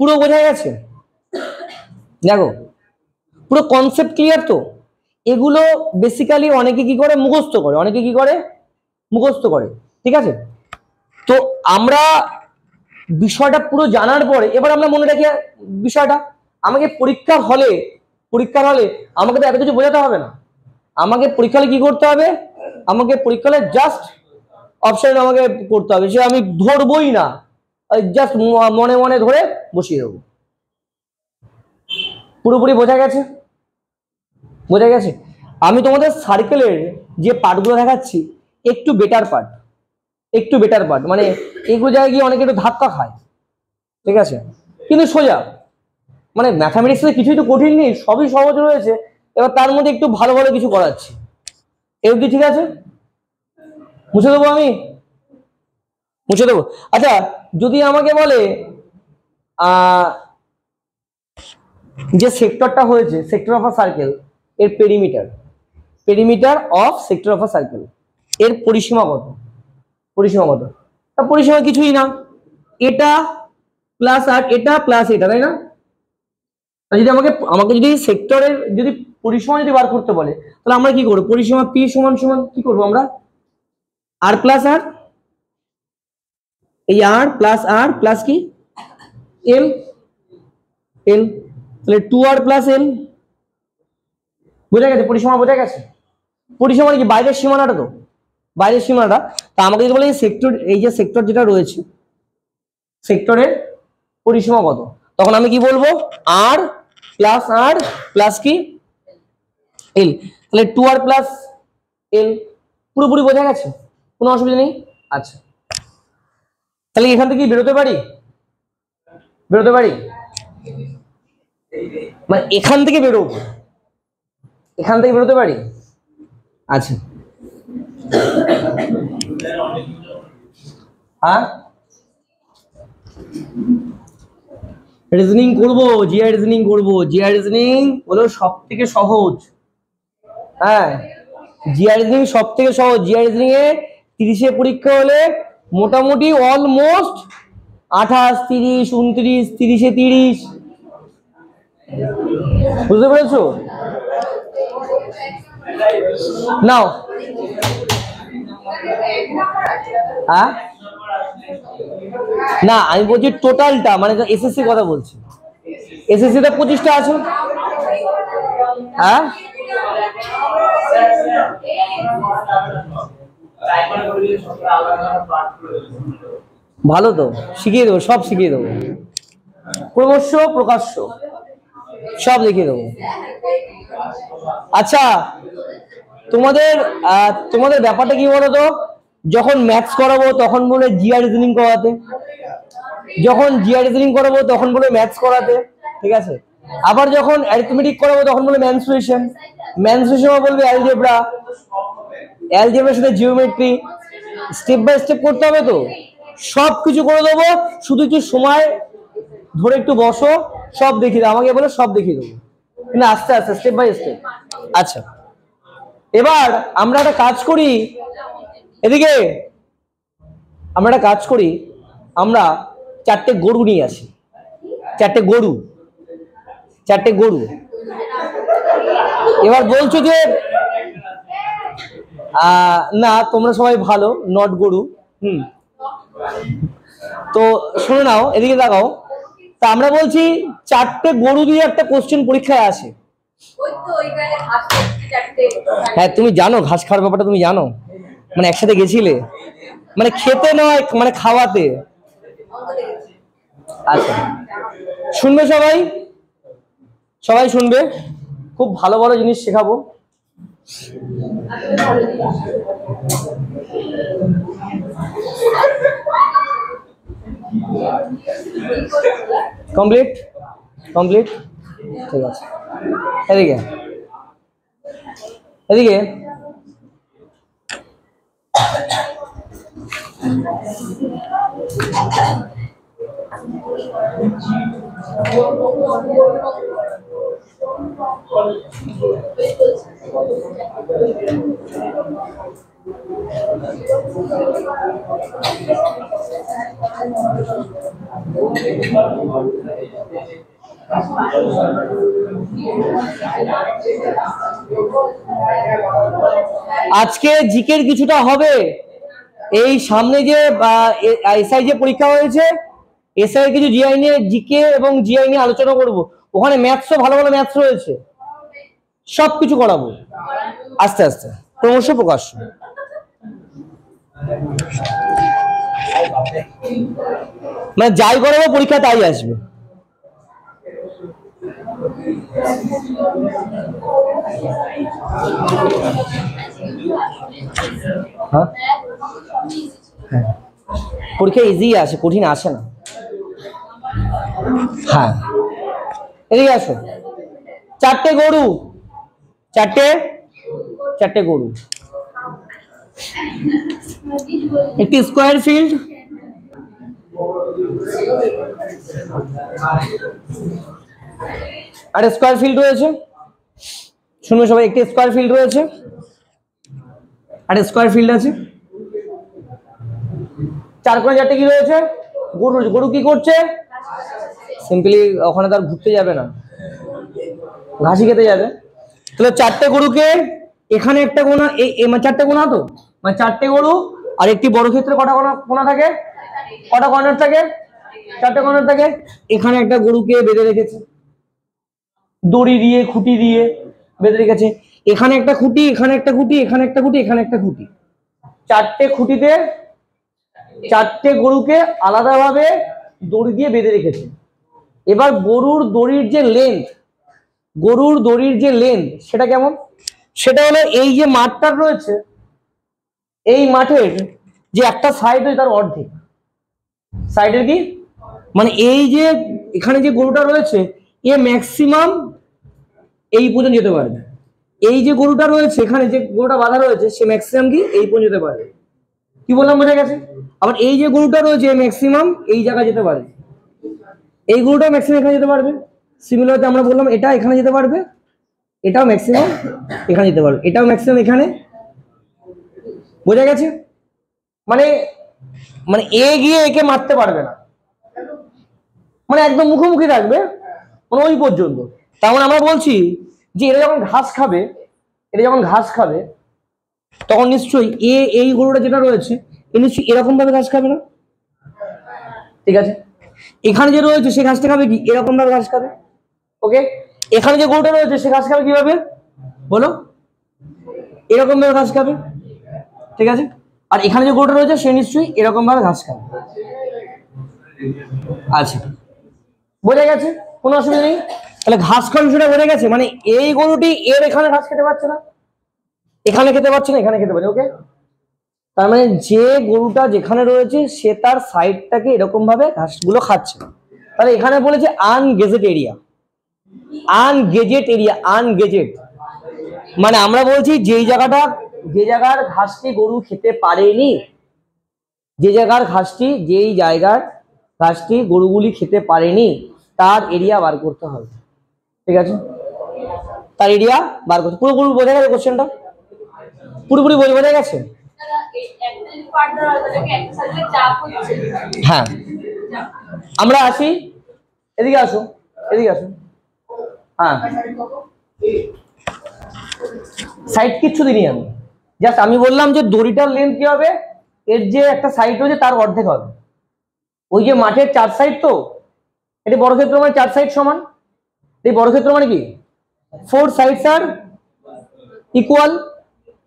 পুরো বোঝা গেছে, দেখো পুরো কনসেপ্ট ক্লিয়ার তো। এগুলো বেসিক্যালি অনেকে কি করে মুখস্থ করে, অনেকে কি করে মুখস্থ করে, ঠিক আছে। তো আমরা বিষয়টা পুরো জানার পরে এবার আমরা মনে রাখি বিষয়টা, আমাকে পরীক্ষার হলে আমাকে তো এত কিছু বোঝাতে হবে না, আমাকে পরীক্ষা হলে কি করতে হবে, আমাকে পরীক্ষা হলে জাস্ট অপশন আমাকে করতে হবে, সে আমি ধরবই না, জাস্ট মনে মনে ধরে বসিয়ে দেবো। পুরোপুরি বোঝা গেছে, বোঝা গেছে। আমি তোমাদের সার্কেলের যে পার্টগুলো দেখাচ্ছি একটু বেটার পার্ট, একটু বেটার পার্ট, মানে এগুলো জায়গায় গিয়ে অনেকে একটু ধাক্কা খায়, ঠিক আছে, কিন্তু সোজা, মানে ম্যাথামেটিক্সে কিছুই তো কঠিন নেই, সবই সহজ রয়েছে, এবার তার মধ্যে একটু ভালো ভালো কিছু করাচ্ছি, এই অবধি ঠিক আছে, মুছে দেবো আমি, মুছে দেবো। আচ্ছা যদি আমাকে বলে যে সেক্টরটা হয়েছে সেক্টর অফ আ সার্কেল, এর perimeter of sector of a circle, এর পরিসীমা কত, পরিসীমা কত, তা পরিসীমা কিছুই না, এটা প্লাস আর এটা প্লাস এটা, তাই না। যদি আমাকে যদি সেক্টরের যদি পরিসীমা যদি বার করতে বলে, তাহলে আমরা কি করবো, পরিসীমা পি সমান সমান কি করবো আমরা, আর প্লাস আর, এই আর প্লাস কি এল, এল তাহলে 2r প্লাস এল, বোঝা গেছে, পরিসীমা বোঝা গেছে। পরিসীমা কি বাইরের সীমানাটা তো, বাইরের সীমানাটা, তা আমাকে যদি বলে সেক্টর, এই যে সেক্টর যেটা রয়েছে সেক্টরের পরিসীমা কত, তখন আমি কি বলবো, আর প্লাস কি এল, তাহলে 2r প্লাস এল, পুরোপুরি বোঝা গেছে, কোনো অসুবিধা নেই। আচ্ছা তাহলে এখান থেকে বেরোতে পারি, মানে এখান থেকে বেরোবো, এখান থেকে বেরোতে পারি। আচ্ছা হ্যাঁ রিজনিং করবো, জিআই রিজনিং করবো, জিআই রিজনিং হলো সব থেকে সহজ, হ্যাঁ জিআই রিজনিং সব থেকে সহজ, জিআই রিজনিং এ 30-এ পরীক্ষা হলে মোটামুটি অলমোস্ট 28, 30, 29, 30-এ 30, বুঝতে পেরেছো, নাও হ্যাঁ না আমি বলছি টোটালটা, মানে এসএসসি কথা বলছি, এসএসসি তে 25টা আছে। হ্যাঁ ভালো তো, শিখিয়ে দেবো, সব শিখিয়ে দেবো, প্রবশ্য প্রকাশ্য সব দেখিয়ে দেবো। আচ্ছা তোমাদের তোমাদের ব্যাপারটা কি বলো তো, যখন ম্যাথস করাবো তখন বলে জিআর রিজনিং করাতে, যখন জিআর রিজনিং করাবো তখন বলে ম্যাথস করাতে, ঠিক আছে। আবার যখন অ্যারিথমেটিক করাবো তখন বলে মেনস্ট্রুয়েশন, মেনস্ট্রুয়েশন বলবে অ্যালজেব্রা, অ্যালজেব্রার সাথে জিওমেট্রি, স্টেপ বাই স্টেপ করতে হবে তো, সব কিছু করে দেবো, শুধু একটু সময় ধরে একটু বসো, সব দেখিয়ে দেবো, আমাকে বলে সব দেখিয়ে দেবো, কিন্তু আস্তে আস্তে স্টেপ বাই স্টেপ। আচ্ছা এবার আমরা একটা কাজ করি, এদিকে আমরা একটা কাজ করি, আমরা 4টে গরু নিয়ে আসি, 4টে গরু, 4টে গরু। এবার বলছো যে না তোমরা সবাই ভালো, নট গরু, তো শুনে নাও, এদিকে দেখাও। তা আমরা বলছি 4টে গরু দিয়ে একটা কোশ্চেন পরীক্ষায় আসে। হ্যাঁ তুমি জানো ঘাস খাওয়ার ব্যাপারটা, তুমি জানো, মানে একসাথে গেছিলে, মানে খেতে নয় মানে খাওয়াতে। আচ্ছা শুনবে সবাই, সবাই শুনবে, খুব ভালো ভালো জিনিস শেখাবো। কমপ্লিট কমপ্লিট, ঠিক আছে। এদিকে এদিকে আজকে জিকের কিছুটা হবে, এই সামনে যে এসআই যে পরীক্ষা হয়েছে, এসআই কিছু জিআই নিয়ে, জিকে এবং জিআই নিয়ে আলোচনা করব, ওখানে ম্যাথসও ভালো ভালো ম্যাথস রয়েছে, সবকিছু করাবো আস্তে আস্তে, ক্রমশ প্রকাশ্য। মানে যাই করাবো পরীক্ষা তাই আসবে। হ্যাঁ পরীক্ষা ইজি আসে, কঠিন আসে না। হ্যাঁ এদিকে আসো, 4টে গরু, 4টে গরু, একটি স্কোয়ার ফিল্ড, আর স্কোয়ার ফিল্ড রয়েছে, শুনবে সবাই, একটি স্কোয়ার ফিল্ড রয়েছে, আর স্কোয়ার ফিল্ড আছে, 4 কোণে 4টে কি রয়েছে, গরু। গরু কি করছে, সিম্পলি ওখানে তার ঘুরতে যাবে না, ঘাসি খেতে যাবে। তাহলে 4টে গরুকে এখানে একটা কোণা, এই 4টে কোণা তো, মানে 4টে গরু, আর একটি বড় ক্ষেত্রে কটা কোণা থাকে, কটা কর্নার থাকে, 4টে কর্নার থাকে। এখানে একটা গরুকে বেঁধে রেখেছে দড়ি দিয়ে, খুঁটি দিয়ে বেঁধে রেখেছে, এখানে একটা খুঁটি, এখানে একটা খুঁটি, এখানে একটা খুঁটি, এখানে একটা খুঁটি, 4টে খুঁটিতে 4টে গরুকে আলাদাভাবে দড়ি দিয়ে বেঁধে রেখেছে। এবার গরুর দড়ির যে লেন্থ, সেটা কেমন, সেটা হলো এই যে মাঠটা রয়েছে, এই মাঠের যে একটা সাইড তার অর্ধেক, সাইডের কি মানে এই যে এখানে যে গরুটা রয়েছে, এ ম্যাক্সিমাম এই পর্যন্ত যেতে পারবে, এই যে গরুটা রয়েছে এখানে, যে গরুটা বাঁধা রয়েছে, সে ম্যাক্সিমাম কি এই পর্যন্ত যেতে পারবে, কি বললাম বোঝা গেছে। আবার এই যে গরুটা রয়েছে ম্যাক্সিমাম এই জায়গায় যেতে পারবে, এই গরুটা ম্যাক্সিমাম এখানে যেতে পারবে। সিমিলারলি আমরা বললাম এটা এখানে যেতে পারবে, এটাও ম্যাক্সিমাম এখানে যেতে পারবে, এটাও ম্যাক্সিমাম এখানে, বোঝা গেছে। মানে মানে এ গিয়ে একে মারতে পারবে না, মানে একদম মুখোমুখি থাকবে, মানে ওই পর্যন্ত। তেমন আমরা বলছি যে এরা যখন ঘাস খাবে, এটা যখন ঘাস খাবে তখন নিশ্চয়ই এই গরুটা যেটা রয়েছে এ নিশ্চয়ই এরকম ভাবে ঘাস খাবে না, ঠিক আছে? এখানে যে রয়েছে সে ঘাসটা খাবে কি এরকম ভাবে ঘাস খাবে, ওকে? এখানে যে গরুটা রয়েছে সে ঘাস খাবে কিভাবে বলো, এরকম ভাবে ঘাস খাবে, ঠিক আছে? আর এখানে যে গরুটা রয়েছে সে নিশ্চয়ই এরকম ভাবে ঘাস খাবে। আচ্ছা, বোঝা গেছে? কোনো অসুবিধা নেই। তাহলে ঘাস খাওয়ার বিষয়টা বোঝা গেছে, মানে এই গরুটি এর এখানে ঘাস খেতে পারছে না, এখানে খেতে পারছে না, এখানে খেতে পারছে, ওকে? তার মানে যে গরুটা যেখানে রয়েছে সে তার সাইডটাকে এরকম ভাবে ঘাসগুলো খাচ্ছে। তাহলে এখানে বলেছে আনগেজেট এরিয়া, আনগেজেট এরিয়া, আনগেজেট মানে আমরা বলছি যে জায়গার ঘাসটি গরু খেতে পারেনি, যেই জায়গার ঘাসটি গরুগুলি খেতে পারেনি তার এরিয়া বার করতে হবে, ঠিক আছে? তার এরিয়া বার করতে পুরোপুরি বোঝা গেছে কোশ্চেনটা? পুরোপুরি বোঝা গেছে? হ্যাঁ, আমরা আসি, এদিকে আসো, এদিকে আসো। হ্যাঁ, সাইড কিচ্ছু দিনই আমি, জাস্ট আমি বললাম যে দড়িটার লেন্থ কি হবে, এর যে একটা সাইড রয়েছে তার অর্ধেক হবে। ওই যে মাঠের 4 সাইড, তো এটি বর্গক্ষেত্র মানে 4 সাইড সমান, এই বর্গক্ষেত্র মানে কি 4 সাইডস আর ইকুয়াল,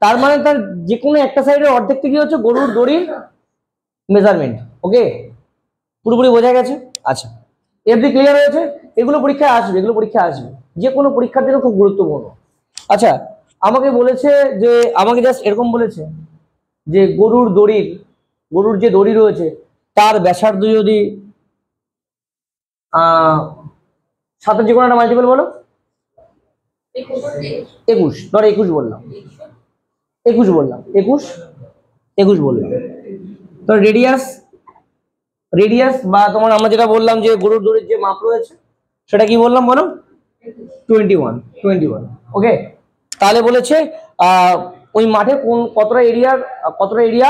তার মানে তার যে কোনো একটা সাইডের অর্ধেকটা কি হচ্ছে গরুর দড়ির মেজারমেন্ট, ওকে? পুরোপুরি বোঝা গেছে? আচ্ছা, এফডি ক্লিয়ার হয়েছে? এগুলো পরীক্ষায় আসবে, এগুলো পরীক্ষায় আসবে, যে কোনো পরীক্ষার জন্য খুব গুরুত্বপূর্ণ। আচ্ছা, আমাকে বলেছে যে আমাকে জাস্ট এরকম বলেছে যে গরুর যে দড়ি রয়েছে তার ব্যাসার্ধ যদি 7 যে কোনো একটা মাল্টিপল বলো, 21, ধরো 21 বললাম, 21 বললাম, 21 বললাম। তো রেডিয়াস বা তোমার আমরা যেটা বললাম যে গরুর দড়ির যে মাপ রয়েছে সেটা কি বললাম বলো, 21, ওকে? তাহলে বলেছে ওই মাঠে কতটা এরিয়া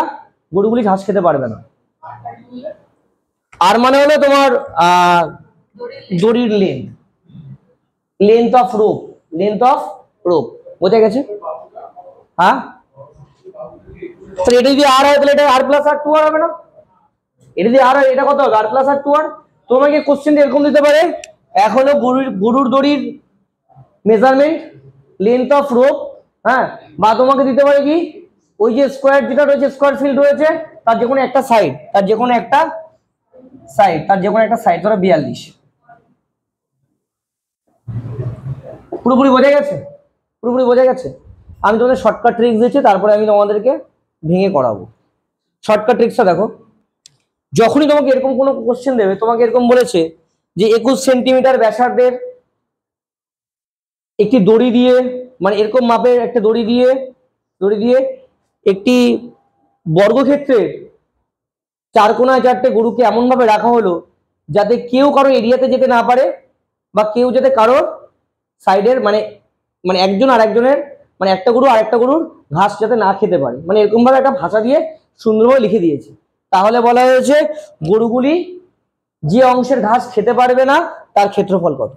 গরুগুলি ঘাস খেতে পারবে না। আর মানে হলো তোমার দড়ির লেন্থ অফ রোপ, বোঝা গেছে? হ্যাঁ, তো এটা যদি আর হয় তাহলে এটা আর প্লাস আর 2 আর হবে না? এটা যদি আর হয় এটা কত হবে, আর প্লাস আর 2 আর। তোমাকে কোশ্চেন এরকম দিতে পারে, এখনো গরুর দড়ির মেজারমেন্ট, লেন্থ অফ রোপ, হ্যাঁ, বা তোমাকে দিতে পারে কি ওই যে স্কোয়ার যেটা রয়েছে, স্কোয়ার ফিল্ড রয়েছে তার যে কোনো একটা সাইড, ধরো 42। পুরোপুরি বোঝা গেছে? আমি তোমাদের শর্টকাট ট্রিক্স দিচ্ছি, তারপরে আমি তোমাদেরকে ভেঙে করাবো। শর্টকাট ট্রিক্সটা দেখো, যখনই তোমাকে এরকম কোনো কোশ্চেন দেবে, তোমাকে এরকম বলেছে যে 21 সেন্টিমিটার ব্যাসার্ধের একটি দড়ি দিয়ে, মানে এরকম মাপের একটা দড়ি দিয়ে একটি বর্গক্ষেত্রের 4 কোণায় 4টে গরুকে এমন ভাবে রাখা হলো যাতে কেউ কারো এরিয়াতে যেতে না পারে, বা কেউ যাতে কারোর সাইডের মানে একজন আর একজনের, মানে একটা গরু আর একটা গরুর ঘাস যাতে না খেতে পারে, মানে এরকম ভাবে একটা ভাষা দিয়ে সুন্দরভাবে লিখে দিয়েছে। তাহলে বলা হয়েছে গরুগুলি যে অংশের ঘাস খেতে পারবে না তার ক্ষেত্রফল কত,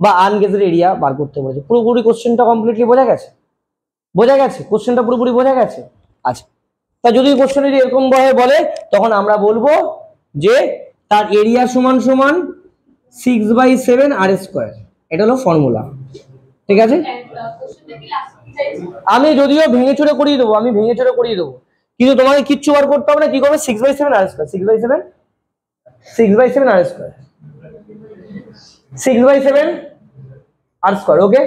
বা আনগেজেড এরিয়া বার করতে বলেছে। পুরোপুরি কোশ্চেনটা কমপ্লিটলি বোঝা গেছে? কোশ্চেনটা পুরোপুরি বোঝা গেছে? আচ্ছা, তা যদি কোশ্চেন যদি এরকম বলে তখন আমরা বলবো যে তার এরিয়া সমান 6/7 r², এটা হলো ফর্মুলা, ঠিক আছে? আমি যদিও ভেঙে চুরে করিয়ে দেবো, কিন্তু তোমাকে কিচ্ছু বার করতে হবে না। কি করবে, 6/7 r², 6/7 r², ওকে?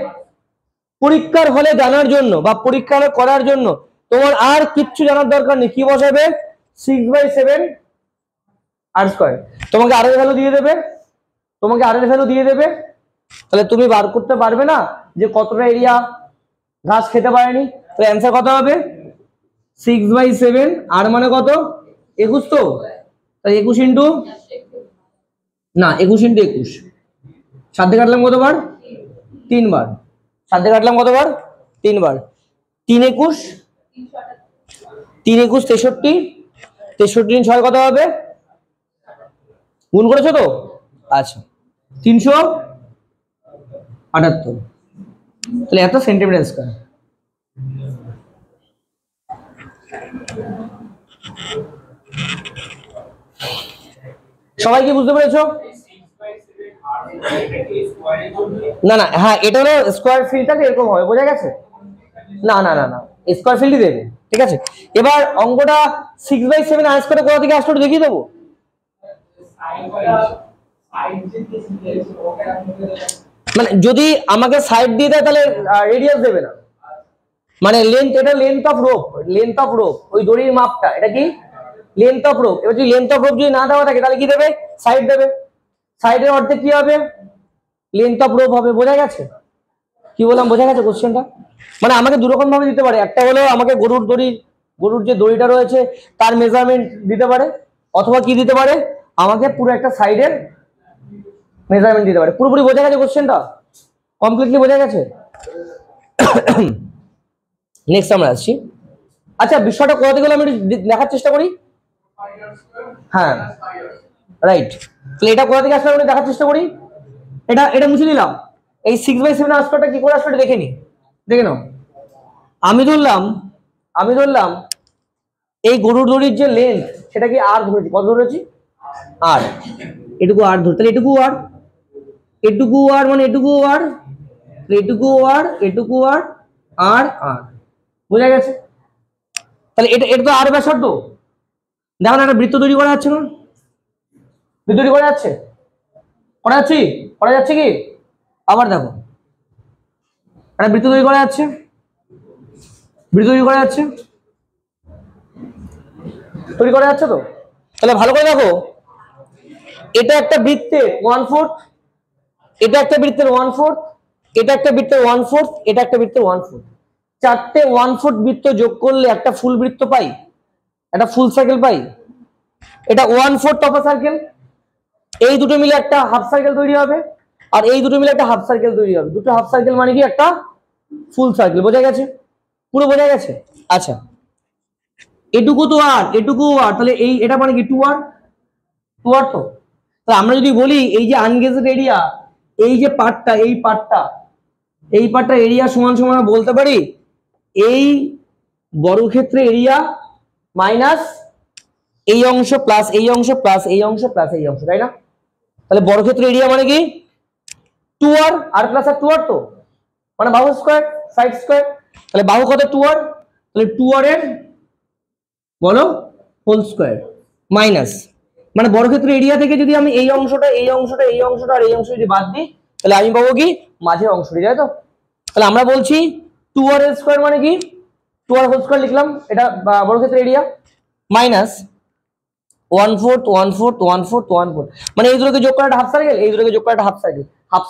পরীক্ষার হলে জানার জন্য বা পরীক্ষা হলে করার জন্য তোমার আর কিচ্ছু জানার দরকার নেই। কি বসাবে, 6/7 r²। তোমাকে আর এর ভ্যালু দিয়ে দেবে, তাহলে তুমি বার করতে পারবে না যে কতটা এরিয়া ঘাস খেতে পারেনি। তো অ্যান্সার কত হবে, 6/7, আর মানে কত 21, তো তাই 21 ইন্টু 21, 7 দিয়ে কাটলাম কতবার, 3 বার, 7 দিয়ে কাটলাম কতবার, 3 বার, 3 21, 63, 63 6 কত হবে, গুণ করেছো তো? আচ্ছা, 378, তাহলে এত সেন্টিমিটার স্কয়ার। সবাই কি বুঝতে পেরেছো? না না, হ্যাঁ এটা হলো স্কোয়ার ফিল্ডটা এরকম হবে, বোঝা গেছে? না না না না, স্কোয়ার ফিল্ডই দেবে, ঠিক আছে। এবার অঙ্কটা 6/7 আর স্কোয়ার কোথা থেকে আসলে দেখিয়ে দেবো। মানে যদি আমাকে সাইড দিয়ে দেয় তাহলে রেডিয়াস দেবে না, মানে লেন্থ, এটা length of rope, length of rope, ওই দড়ির মাপটা, এটা কি লেন্থ অফ রোপ। এবার যদি লেন্থ অফ রোপ যদি না দেওয়া থাকে তাহলে কি দেবে? সাইড দেবে। সাইডের অর্ধেক কি হবে? লেন্থ অফ রোপ হবে, বোঝা গেছে? কি বললাম বোঝা গেছে কোশ্চেনটা? মানে আমাকে দু রকম ভাবে দিতে পারে, একটা হলো আমাকে গরুর যে দড়িটা রয়েছে তার মেজারমেন্ট দিতে পারে, অথবা কি দিতে পারে, আমাকে পুরো একটা সাইডের মেজারমেন্ট দিতে পারে। পুরোপুরি বোঝা গেছে কোশ্চেনটা? কমপ্লিটলি বোঝা গেছে? নেক্সট আমরা আসছি। আচ্ছা বিষয়টা কোথা থেকে আমি দেখার চেষ্টা করি। হ্যাঁ রাইট, তাহলে এটা কোথা থেকে আসলে আমি দেখার চেষ্টা করি। এটা মুছে দিলাম। এই 6/7 আস্করটা কি করে আসলে দেখে নি, দেখে নাও। আমি ধরলাম এই গরুর দড়ির যে লেন্থ সেটা কি আর ধরেছি, কত ধরেছি? আর, এটুকু আর ধরে, তাহলে এটুকু আর মানে এটুকু আর, এটুকু আর আর আর, বোঝা গেছে? তাহলে এটা তো আর ব্যাসার্ধ। দেখো না একটা বৃত্ত তৈরি করা যাচ্ছে না? বৃত্ত তৈরি করা যাচ্ছে, করা যাচ্ছে কি? আবার দেখো একটা বৃত্ত তৈরি করা যাচ্ছে, তৈরি করা যাচ্ছে তো। তাহলে ভালো করে দেখো, এটা একটা বৃত্তের 1/4, এটা একটা বৃত্তের 1/4, এটা একটা বৃত্তের 1/4, এটা একটা বৃত্তের 1/4। চারটে 1/4 বৃত্ত যোগ করলে একটা ফুল বৃত্ত পাই, একটা ফুল সার্কেল পাই। এটা 1/4 অফ আ সার্কেল, এই দুটো মিলে একটা হাফ সার্কেল তৈরি হবে, আর এই দুটো মিলে একটা হাফ সার্কেল তৈরি হবে। দুটো হাফ সার্কেল মানে কি একটা ফুল সার্কেল, বোঝা গেছে? পুরো বোঝা গেছে? আচ্ছা এটুকু তো আর, এটুকু আর, তাহলে এই এটা মানে কি 2r, তো তাহলে আমরা যদি বলি এই যে আনগেজড এরিয়া, এই যে পার্টটা, এই পার্টটা এরিয়া সমান সমান বলতে পারি এই বর্গক্ষেত্রে এরিয়া মাইনাস এই অংশ প্লাস এই অংশ প্লাস এই অংশ প্লাস এই অংশ, তাই না? তাহলে বর্গক্ষেত্র এরিয়া মানে কি 2r, আর প্লাস আর 2r, তো মানে বাহু স্কয়ার, সাইড স্কয়ার। তাহলে বাহু কত? 2r, তাহলে 2r এর বলো হোল স্কয়ার মাইনাস, মানে বর্গক্ষেত্র এরিয়া থেকে যদি আমি এই অংশটা আর এই অংশ যদি বাদ দিই তাহলে আমি পাবো কি মাঝের অংশটি, তাই তো? তাহলে আমরা বলছি 2r এর স্কয়ার মানে কি 2r হোল স্কয়ার লিখলাম, এটা বর্গক্ষেত্র এরিয়া, মাইনাস 1/4 1/4 1/4 1/4, মানে এই দুটোকে যোগ করে একটা হাফ সার্কেল, এই দুটোকে যোগ করে একটা হাফ সার্কেল, হাফ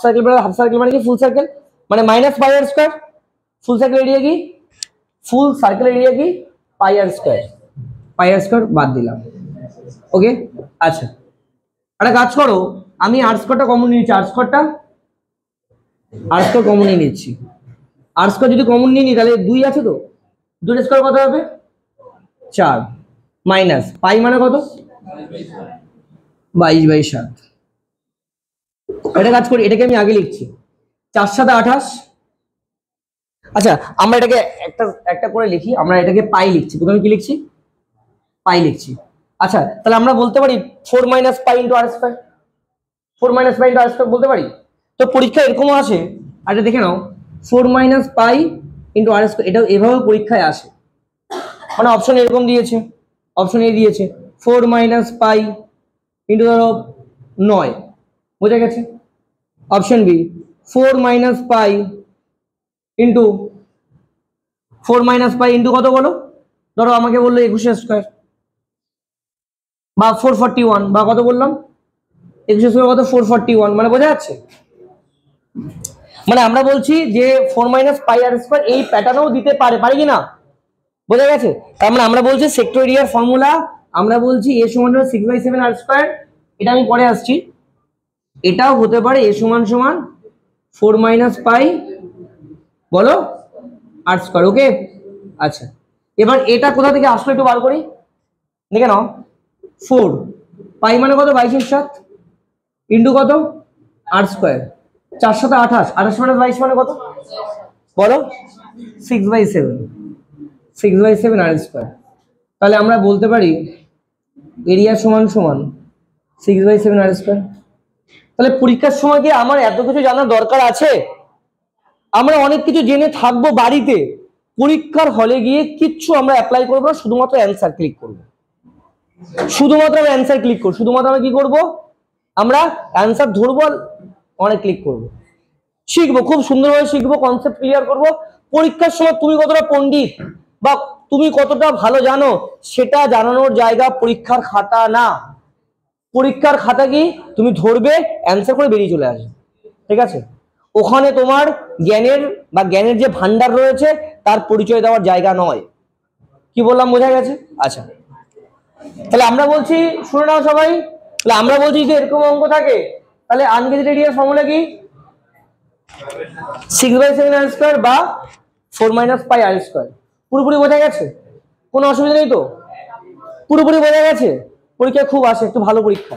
সার্কেল মানে কি ফুল সার্কেল, মানে মাইনাস পাই আর স্কয়ার। ফুল সার্কেল এরিয়া কি পাই আর স্কয়ার, বাদ দিলাম। ওকে আচ্ছা একটা কাজ করো, আমি আর স্কয়ারটা কমন নিয়ে নিচ্ছি, আর স্কয়ার কমন নিয়ে নিচ্ছি। আর স্কয়ার যদি কমন নিয়ে নিই তাহলে 2 আছে, তো 2 এর স্কয়ার কত হবে? 4 মাইনাস পাই মানে কত? 22/7। এটা কাজ করি, এটাকে আমি আগে লিখছি 4 × 7 = 28। আচ্ছা আমরা এটাকে একটা করে লিখি, আমরা এটাকে পাই লিখছি, প্রথমে কি লিখছি? পাই লিখছি। আচ্ছা তাহলে আমরা বলতে পারি 4 - পাই × r², 4 - পাই × r² বলতে পারি। তো পরীক্ষা এরকমও আসে, আচ্ছা দেখে নাও 4 - পাই × r², এটা এভাবে পরীক্ষায় আসে, মানে অপশন এরকম দিয়েছে, অপশন এ দিয়েছে 4 - পাই × ধরো 9, বোঝা গেছে? অপশন বি 4 - পাই × 4 - পাই × কত বলো? ধরো আমাকে বললো 21² বা 441, বা কত বললাম 21² কত 441, মানে বোঝা যাচ্ছে? মানে আমরা বলছি যে 4 - পাই r² এই প্যাটার্নও দিতে পারে, পারি কি না? বোঝা গেছে? তার মানে আমরা বলছি সেক্টর এরিয়ার ফর্মুলা, আমরা বলছি a = 6/7 r², এটা আমি পরে আসছি। এটাও হতে পারে a = 4 - পাই বলো r², ওকে? আচ্ছা এবার এটা কোথা থেকে আসলো একটু বার করি, দেখে নাও 4 পাই মানে কত 22/7 ইন্টু কত r², 4 × 7 = 28, 28 - 22 মানে কত বলো? 6/7 r²। তাহলে আমরা বলতে পারি এরিয়া সমান সমান 6/7 r²। তাহলে পরীক্ষার সময় কি আমার এত কিছু জানার দরকার আছে? আমরা অনেক কিছু জেনে থাকবো বাড়িতে, পরীক্ষার হলে গিয়ে কিচ্ছু আমরা অ্যাপ্লাই করবো না, শুধুমাত্র অ্যান্সার ক্লিক করবো। শুধুমাত্র আমরা অ্যান্সার ক্লিক করবো, শুধুমাত্র আমরা কি করবো, আমরা অ্যান্সার ধরবো আর অনেক ক্লিক করবো। শিখবো, খুব সুন্দরভাবে শিখবো, কনসেপ্ট ক্লিয়ার করবো। পরীক্ষার সময় তুমি কতটা পণ্ডিত বা তুমি কতটা ভালো জানো সেটা জানানোর জায়গা পরীক্ষার খাতা না। পরীক্ষার খাতা কি তুমি ধরবে, অ্যান্সার করে বেরিয়ে চলে আসবে, ঠিক আছে? ওখানে তোমার জ্ঞানের যে ভান্ডার রয়েছে তার পরিচয় দেওয়ার জায়গা নয়। কি বললাম, বোঝা গেছে? আচ্ছা, তাহলে আমরা বলছি, শুনে নাও সবাই, তাহলে আমরা বলছি যে এরকম অঙ্ক থাকে তাহলে আনগেজেড এরিয়ার ফর্মুলা কি? 6/7 r² বা 4 - πr²। পুরোপুরি বোঝা গেছে? কোনো অসুবিধা নেই তো? পুরোপুরি বোঝা গেছে? পরীক্ষা খুব আসে, একটু ভালো পরীক্ষা,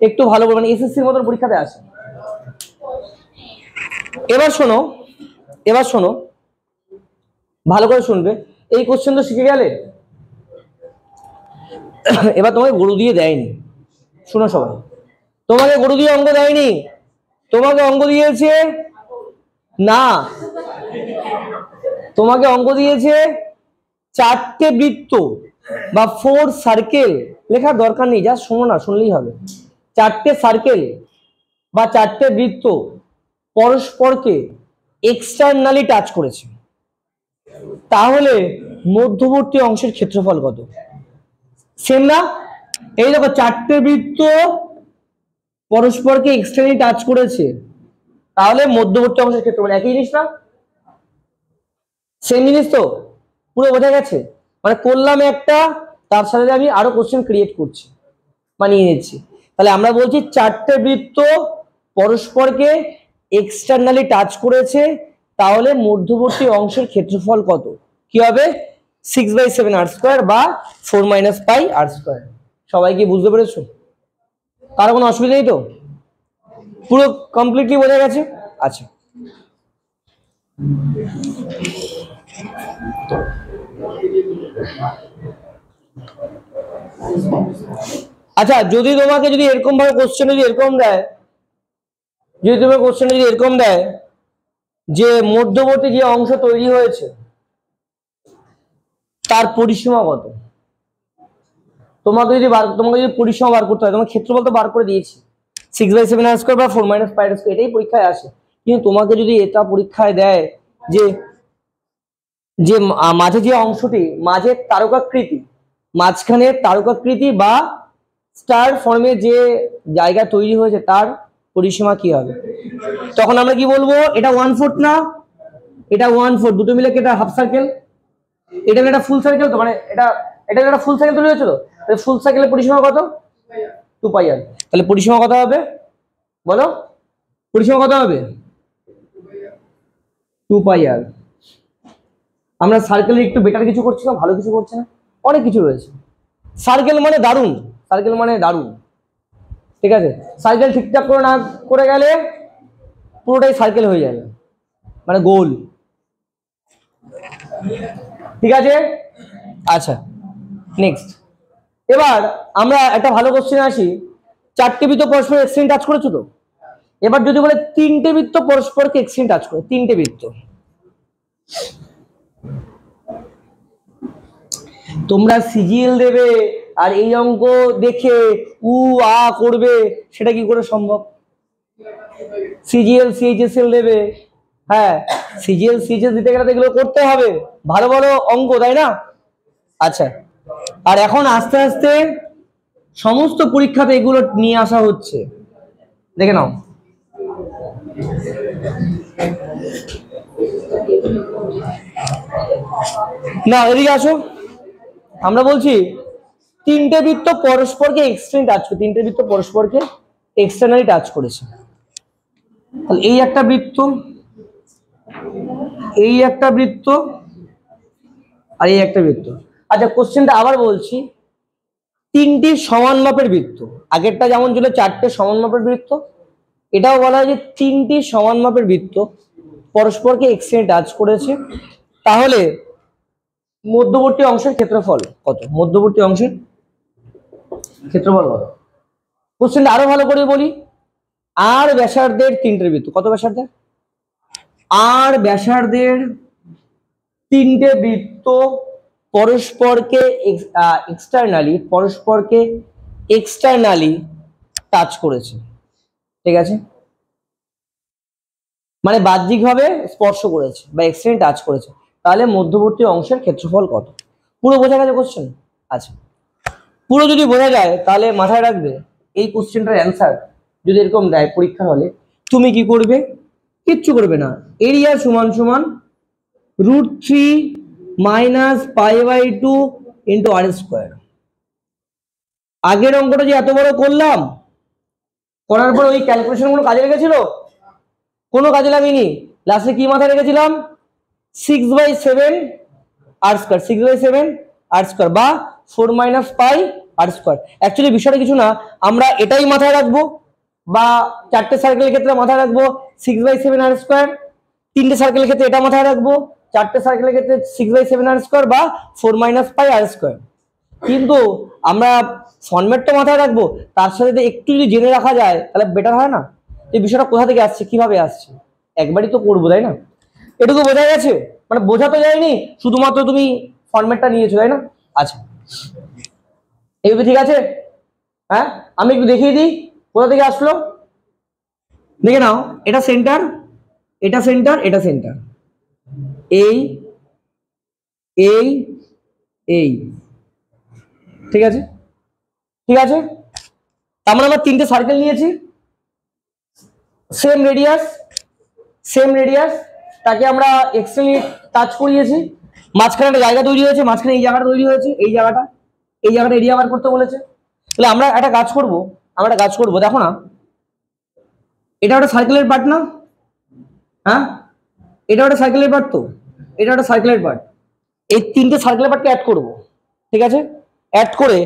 একটু ভালো মানে এসএসসির মতন পরীক্ষাতে আসে। এবার শোনো ভালো করে শুনবে, এই কোশ্চেন তো শিখে গেলে, এবার তোমাকে গরু দিয়ে দেয়নি। শোনো সবাই, তোমাকে গরু দিয়ে অঙ্ক দেয়নি, তোমাকে অঙ্ক দিয়েছে না, তোমাকে অঙ্ক দিয়েছে 4টে বৃত্ত বা 4 সার্কেল। লেখার দরকার নেই, যা শোনো না, শুনলেই হবে। 4টে সার্কেল বা 4টে বৃত্ত পরস্পরকে এক্সটার্নালি টাচ করেছে, তাহলে মধ্যবর্তী অংশের ক্ষেত্রফল কত? সেম না? এই দেখো, 4টে বৃত্ত পরস্পরকে এক্সটার্নালি টাচ করেছে, তাহলে মধ্যবর্তী অংশের ক্ষেত্রফল একই জিনিস না? সেম জিনিস তো? পুরো বোঝা গেছে? মানে করলাম একটা, তার সাথে আমি আরো কোশ্চেন ক্রিয়েট করছি, মানিয়ে নিচ্ছি। তাহলে আমরা বলছি 4টে বৃত্ত পরস্পরকে এক্সটার্নালি টাচ করেছে, তাহলে মধ্যবর্তী অংশের ক্ষেত্রফল কত? কি হবে? 6/7 r² বা 4 - πr²। সবাই কি বুঝতে পেরেছো? কারো কোনো অসুবিধা নেই তো? পুরো কমপ্লিটলি বোঝা গেছে? আচ্ছা, আচ্ছা, যদি তোমাকে এরকম ভাবে কোশ্চেন এরকম দেয়, যে মধ্যবর্তী যে অংশ তৈরি হয়েছে তার পরিসীমা কত, তোমাকে যদি পরিসীমা বার করতে হয়, তোমার ক্ষেত্রফল তো বার করে দিয়েছি, 6/7 r² বা 4 - πr², এটাই পরীক্ষায় আসে। কিন্তু তোমাকে যদি এটা পরীক্ষায় দেয় যে যে মাঝে যে অংশটি, মাঝের তারকাকৃতি, মাঝখানের তারকাকৃতি বা স্টার ফর্মে যে জায়গা তৈরি হয়েছে তার পরিসীমা কি হবে, তখন আমরা কি বলবো? এটা 1/4 না, এটা 1/4, দুটো মিলে কি এটা হাফ সার্কেল? এটা একটা ফুল সার্কেল তো, মানে এটা একটা ফুল সার্কেল তৈরি হয়েছিল। ফুল সার্কেলের পরিসীমা কত? 2πr। তাহলে পরিসীমা কত হবে বলো? পরিসীমা কত হবে? 2πr। আমরা সার্কেলে একটু বেটার কিছু করছি না, ভালো কিছু করছি না, অনেক কিছু রয়েছে। সার্কেল মানে দারুণ, সার্কেল মানে দারুণ, ঠিক আছে? সার্কেল ঠিকঠাক করে না করে গেলে পুরোটাই সার্কেল হয়ে যাবে, মানে গোল, ঠিক আছে? আচ্ছা, নেক্সট। এবার আমরা একটা ভালো কোশ্চেন আসি, 4টে বৃত্ত পরস্পর এক্সট্রিম টাচ করেছো তো? এবার যদি বলে 3টে বৃত্ত পরস্পরকে এক্সট্রিম টাচ করে, 3টে বৃত্ত, তোমরা সিজিএল দেবে আর এই অঙ্ক দেখে করবে, সেটা কি করে সম্ভব? সিজিএল সিএইচএসএল দেবে, হ্যাঁ, সিজিএল সিএইচএস দিতে গেলে এগুলো করতে হবে, ভালো ভালো অঙ্ক, তাই না? আচ্ছা, আর এখন আস্তে আস্তে সমস্ত পরীক্ষাতে এগুলো নিয়ে আসা হচ্ছে, দেখে নাও। না, এদিকে আসো, আমরা বলছি 3টে বৃত্ত পরস্পরকে এক্সট্রিম টাচ করে, 3টে বৃত্ত পরস্পরকে এক্সটার্নালি টাচ করেছে। তাহলে এই একটা বৃত্ত, এই একটা বৃত্ত, আর এই একটা বৃত্ত। আচ্ছা, কোশ্চেনটা আবার বলছি, 3টি সমান মাপের বৃত্ত, আগেরটা যেমন ছিল 4টে সমান মাপের বৃত্ত, এটাও বলা হয় যে 3টি সমান মাপের বৃত্ত পরস্পরকে এক্সট্রিম টাচ করেছে, তাহলে মধ্যবর্তী অংশের ক্ষেত্রফল কত? মধ্যবর্তী অংশের ক্ষেত্রফল কত? কোশ্চেনটা আরো ভালো করে বলি, আর ব্যাসার্ধের তিনটে বৃত্ত, কত ব্যাসার্ধের? আর ব্যাসার্ধের তিনটে বৃত্ত পরস্পরকে এক্সটার্নালি টাচ করেছে, ঠিক আছে, মানে বাহ্যিকভাবে স্পর্শ করেছে বা এক্সটার্নালি টাচ করেছে, তাহলে মধ্যবর্তী অংশের ক্ষেত্রফল কত? পুরো বোঝা গেছে কোশ্চেন? আচ্ছা, পুরো যদি বোঝা যায় তাহলে মাথায় রাখবে এই কোশ্চেনটার অ্যান্সার যদি এরকম দেয় পরীক্ষা হলে, তুমি কি করবে? কিচ্ছু করবে না, এরিয়া সমান সমান √3 মাইনাস π/2 ইন্টু আর স্কোয়ার। আগের অঙ্কটা যে এত বড় করলাম, করার পর ওই ক্যালকুলেশন গুলো কাজে লেগেছিল? কোনো কাজে লাগেনি। লাস্টে কি মাথায় রেখেছিলাম? 6/7 আর স্কোয়ার, 6/7 আর স্কোয়ার বা 4 মাইনাস পাই আর স্কোয়ার। অ্যাকচুয়ালি বিষয়টা কিছু না, আমরা এটাই মাথায় রাখবো, বা চারটে সার্কেলের ক্ষেত্রে মাথায় রাখবো 6/7 আর স্কোয়ার, তিনটে সার্কেলের ক্ষেত্রে এটা মাথায় রাখবো, চারটে সার্কেলের ক্ষেত্রে 6/7 আর স্কোয়ার বা 4 মাইনাস পাই আর স্কোয়ার। কিন্তু আমরা ফর্মেটটা মাথায় রাখবো, তার সাথে একটু যদি জেনে রাখা যায় তাহলে বেটার হয় না? এই বিষয়টা কোথা থেকে আসছে, কিভাবে আসছে, একবারই তো করবো, তাই না? এটুকু বোঝা গেছে, মানে বোঝা তো যায়নি, শুধুমাত্র তুমি ফর্মেটটা নিয়েছো, তাই না? আচ্ছা, এইভাবে ঠিক আছে? হ্যাঁ, আমি একটু দেখিয়ে দিই কোথা থেকে আসলো, দেখে নাও। এটা সেন্টার, এটা সেন্টার, এটা সেন্টার, এই এই এই, ঠিক আছে, ঠিক আছে। তার মানে আমরা তিনটে সার্কেল নিয়েছি, সেম রেডিয়াস, তাকে আমরা এক্সট্রালি টাচ করিয়েছি, মাঝখানে একটা জায়গা তৈরি হয়েছে, মাঝখানে এই জায়গাটা তৈরি হয়েছে, এই জায়গাটা এরিয়া বার করতে বলেছে। তাহলে আমরা একটা কাজ করব, দেখো না, এটা একটা সার্কেলের পার্ট না? হ্যাঁ, এটা একটা সার্কেলের পার্ট, তো এটা একটা সার্কেলের পার্ট, এই তিনটে সার্কেলের পার্টকে অ্যাড করব, ঠিক আছে, অ্যাড করে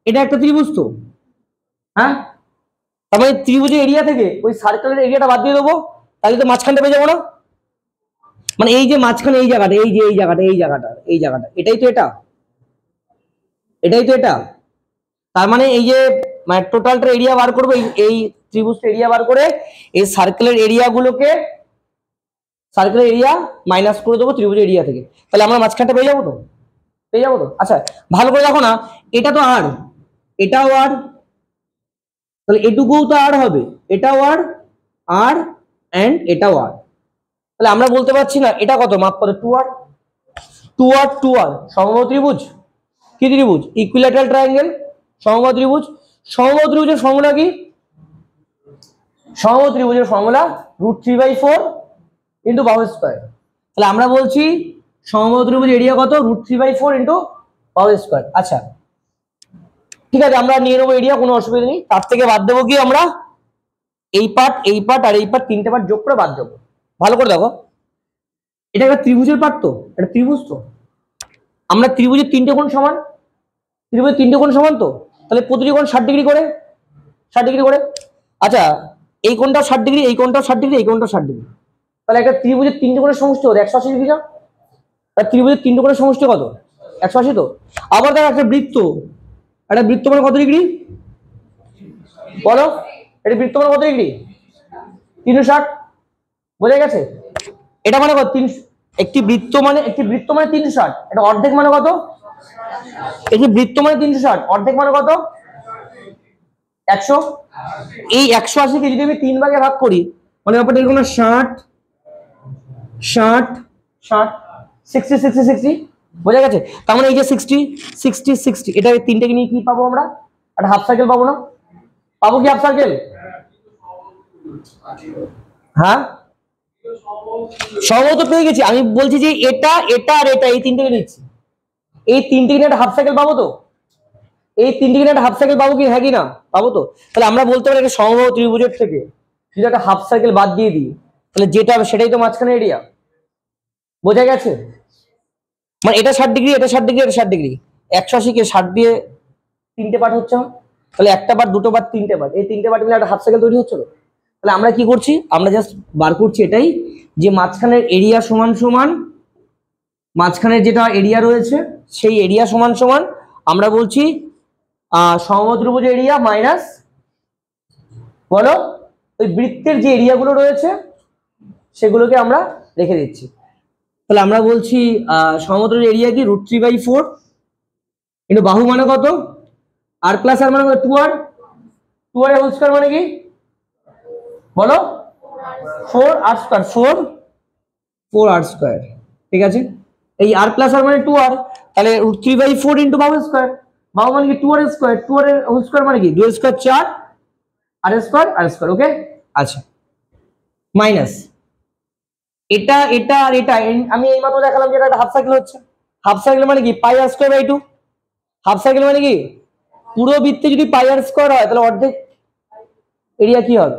এটা একটা ত্রিভুজ, তো হ্যাঁ, তার মানে ত্রিভুজের এরিয়া থেকে ওই সার্কেলের এরিয়াটা বাদ দিয়ে দেবো, তাহলে তো মাঝখানটা পেয়ে যাবো না? মানে এই যে মাঝখানে এই জায়গাটা, এই জায়গাটা এটাই তো এটা, তার মানে এই যে মানে টোটালটা এরিয়া বার করবো, এই ত্রিভুজটা এরিয়া বার করে এই সার্কেলের এরিয়া মাইনাস করে দেবো ত্রিভুজের এরিয়া থেকে, তাহলে আমরা মাঝখানটা পেয়ে যাবো তো? আচ্ছা, ভালো করে দেখো না, এটা তো আর, এটাও আর, তাহলে এটুকুও তো আর হবে, এটাও আর এন্ড এটাও আর, তাহলে আমরা বলতে পারছি না এটা কত, মাপ কত, 2r সমবাহু ত্রিভুজ, কি ত্রিভুজ? ইকুইল্যাটারাল ট্রায়াঙ্গেল, সমবাহু ত্রিভুজ। সমবাহু ত্রিভুজের ফর্মুলা কি? সমবাহু ত্রিভুজের ফর্মুলা √3/4 ইন্টু বাহু স্কয়ার। তাহলে আমরা বলছি সমবাহু ত্রিভুজ এরিয়া কত? √3/4 ইন্টু বাহু স্কয়ার। আচ্ছা, ঠিক আছে, আমরা নিয়ে নেবো এরিয়া, কোনো অসুবিধা নেই। তার থেকে বাদ দেবো কি আমরা? এই পার্ট আর এই পার্ট, তিনটে পার্ট যোগ করে বাদ দেবো। ভালো করে দেখো, এটা একটা ত্রিভুজের পার্ট, তো এটা ত্রিভুজ, তো আমরা ত্রিভুজের তিনটে কোণ সমান, তো তাহলে প্রতিটি কোণ 60 ডিগ্রি করে, আচ্ছা, এই কোণটাও 60 ডিগ্রি, এই কোণটাও 60 ডিগ্রি, এই কোণটাও 60 ডিগ্রি, তাহলে একটা ত্রিভুজের তিনটে কোণের সমষ্টি কত? 180 ডিগ্রি না? আর ত্রিভুজের তিনটে কোণের সমষ্টি কত? 180। তো আবার দেখো, একটা বৃত্ত মানে কত ডিগ্রি বলো? এটা বৃত্ত মানে কত ডিগ্রি? 360, বোঝা গেছে? এটা মানে কত? একটি বৃত্ত মানে 360, এটা অর্ধেক মানে কত? একটি বৃত্ত মানে 360, অর্ধেক মানে কত? 100। এই 180 কে যদি আমি 3 ভাগে ভাগ করি, মানে ব্যাপারটা এরকম না, 60 60 60 60 60 60, বোঝা গেছে? তার মানে এই যে 60 60 60, এটা তিনটাকে নিয়ে কি পাবো আমরা? একটা হাফ সার্কেল পাবো না? পাবো কি হাফ সার্কেল? হ্যাঁ, সমবাহু তো পেয়ে গেছি, আমি বলছি যে এটা আর এটা, এই তিনটাকে নিচ্ছি, এই তিনটে কিনে একটা হাফ সাইকেল পাবো তো? এই তিনটে কিনে একটা হাফ সাইকেল পাবো কি? হ্যাঁ কি না? পাবো তো? তাহলে আমরা বলতে পারি একটা সমবাহু ত্রিভুজের থেকে যদি একটা হাফ সাইকেল বাদ দিয়ে দিই, তাহলে যেটা হবে সেটাই তো মাঝখানে এরিয়া, বোঝা গেছে? মানে এটা 60 ডিগ্রি, এটা 60 ডিগ্রি, এটা 60 ডিগ্রি, 180 কে 60 দিয়ে তিনটে পার্ট হচ্ছে, তাহলে একটা পার্ট, দুটো পার্ট, তিনটে পার্ট, এই তিনটে পার্ট মিলে একটা হাফ সাইকেল তৈরি হচ্ছে। তাহলে আমরা কি করছি? আমরা জাস্ট বার করছি এটাই, যে মাঝখানের এরিয়া সমান সমান মাঝখানে যেটা এরিয়া রয়েছে সেই এরিয়া সমান সমান আমরা বলছি সমদ্রভুজ এরিয়া মাইনাস বলো ওই বৃত্তের যে এরিয়াগুলো রয়েছে সেগুলোকে আমরা রেখে দিচ্ছি। তাহলে আমরা বলছি সমদ্রভুজ এরিয়া কি √3/4 কিন্তু বাহু মানে কত আর প্লাস আর মানে 2r 2r হোল স্কয়ার মানে কি বলো 4r² 4r²। ঠিক আছে, এই r প্লাস আর মানে 2r, তাহলে √3/4 ইনটু বাহু স্কয়ার, বাহু মানে কি 2r square, 2r whole square মানে কি 2 স্কয়ার 4 r²। ওকে, আচ্ছা মাইনাস এটা এটা আর এটা আমি এইমাত্র দেখালাম যে এটা হাফ সাইকেল হচ্ছে। হাফ সাইকেল মানে কি πr²/2। হাফ সাইকেল মানে কি পুরো বৃত্তে যদি πr² হয় তাহলে অর্ধেক এরিয়া কি হবে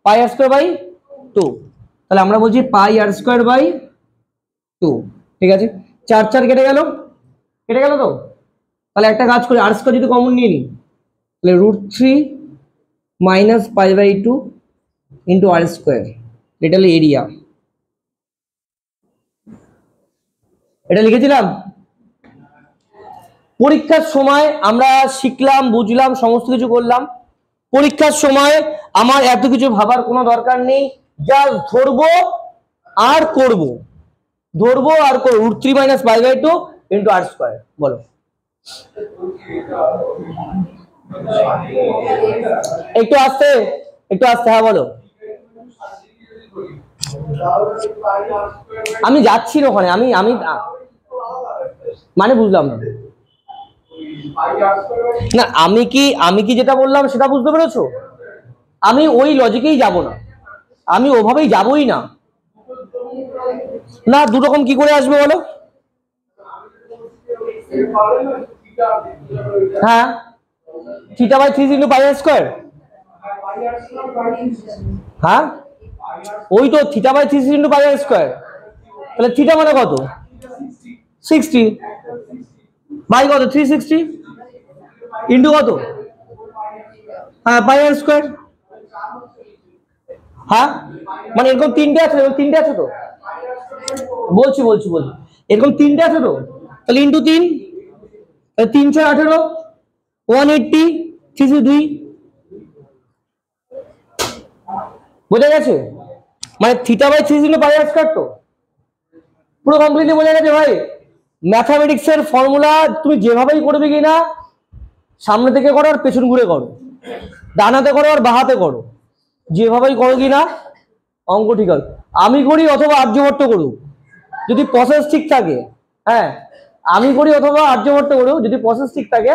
πr²/2। তাহলে আমরা বলছি πr²/2। ঠিক আছে, 4 4 কেটে গেল তো। তাহলে একটা কাজ করি r² যদি কমন নিয়ে নিই তাহলে √3 মাইনাস π/2 ইন্টু r², এটা হলো এরিয়া। এটা লিখেছিলাম। পরীক্ষার সময় আমরা শিখলাম বুঝলাম সমস্ত কিছু করলাম, পরীক্ষার সময় আমার এত কিছু ভাবার কোনো দরকার নেই, জাস্ট ধরবো আর করব, ধরবো আর করব। √3 মাইনাস π/2 ইন্টু r²। বলো একটু আস্তে হ্যাঁ বলো। আমি যাচ্ছি না ওখানে, আমি আমি মানে বুঝলাম না। না আমি কি যেটা বললাম সেটা বুঝতে পেরেছো? আমি ওই লজিকেই যাব না, আমি ওভাবেই যাবই না। না দু রকম কি করে আসবে বলো? হ্যাঁ θ/3 ইনটু πr²। হ্যাঁ ওই তো θ/3 ইনটু πr²। তাহলে থিটা মানে কত 60 বাই কত 360 ইনটু কত হ্যাঁ πr²। হ্যাঁ মানে এরকম তিনটে আছে, তো বলছি এরকম তিনটে আছে তো, তাহলে ইনটু 3, 3 6 18 180 302। বোঝা গেছে? মানে θ/3 ইনটু πr² তো পুরো কমপ্লিটলি বোঝা গেছে ভাই। ম্যাথামেটিক্স এর ফর্মুলা তুমি যেভাবেই করবে কিনা, সামনে থেকে করো আর পেছন ঘুরে করো, ডান হাতে করো আর বাঁ হাতে করো, যেভাবেই করো কিনা অঙ্ক ঠিক হবে। আমি করি অথবা আর্যভট্ট করুক যদি প্রসেস ঠিক থাকে, হ্যাঁ আমি করি অথবা আর্যভট্ট করুক যদি প্রসেস ঠিক থাকে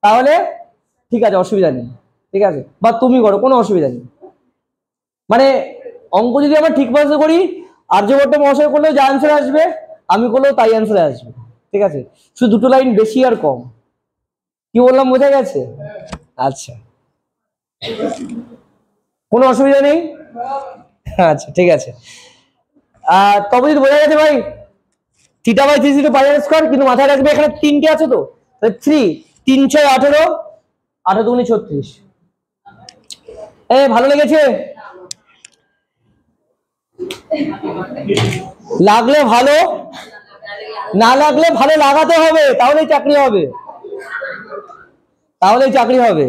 তাহলে ঠিক আছে, অসুবিধা নেই। ঠিক আছে, বা তুমি করো, কোনো অসুবিধা নেই। মানে অঙ্ক যদি আমরা ঠিক প্রসেসে করি, আর্যভট্ট মহাশয় করলেও যা অ্যান্সার আসবে, আমি করলেও তাই অ্যান্সার আসবে। ঠিক আছে, শুধু দুটো লাইন বেশি আর কম। কি বললাম বোঝা গেছে? আচ্ছা কোনো অসুবিধা নেই। আচ্ছা ঠিক আছে, তবে যদি বোঝা গেছে ভাই θ/3 ইনটু πr², কিন্তু মাথায় রাখবে এখানে তিনটে আছে তো, 3 3 6 18 18 দুগুণে 36। ভালো লেগেছে? লাগলে ভালো, না লাগলে ভালো লাগাতে হবে, তাহলেই চাকরি হবে, চাকরি হবে।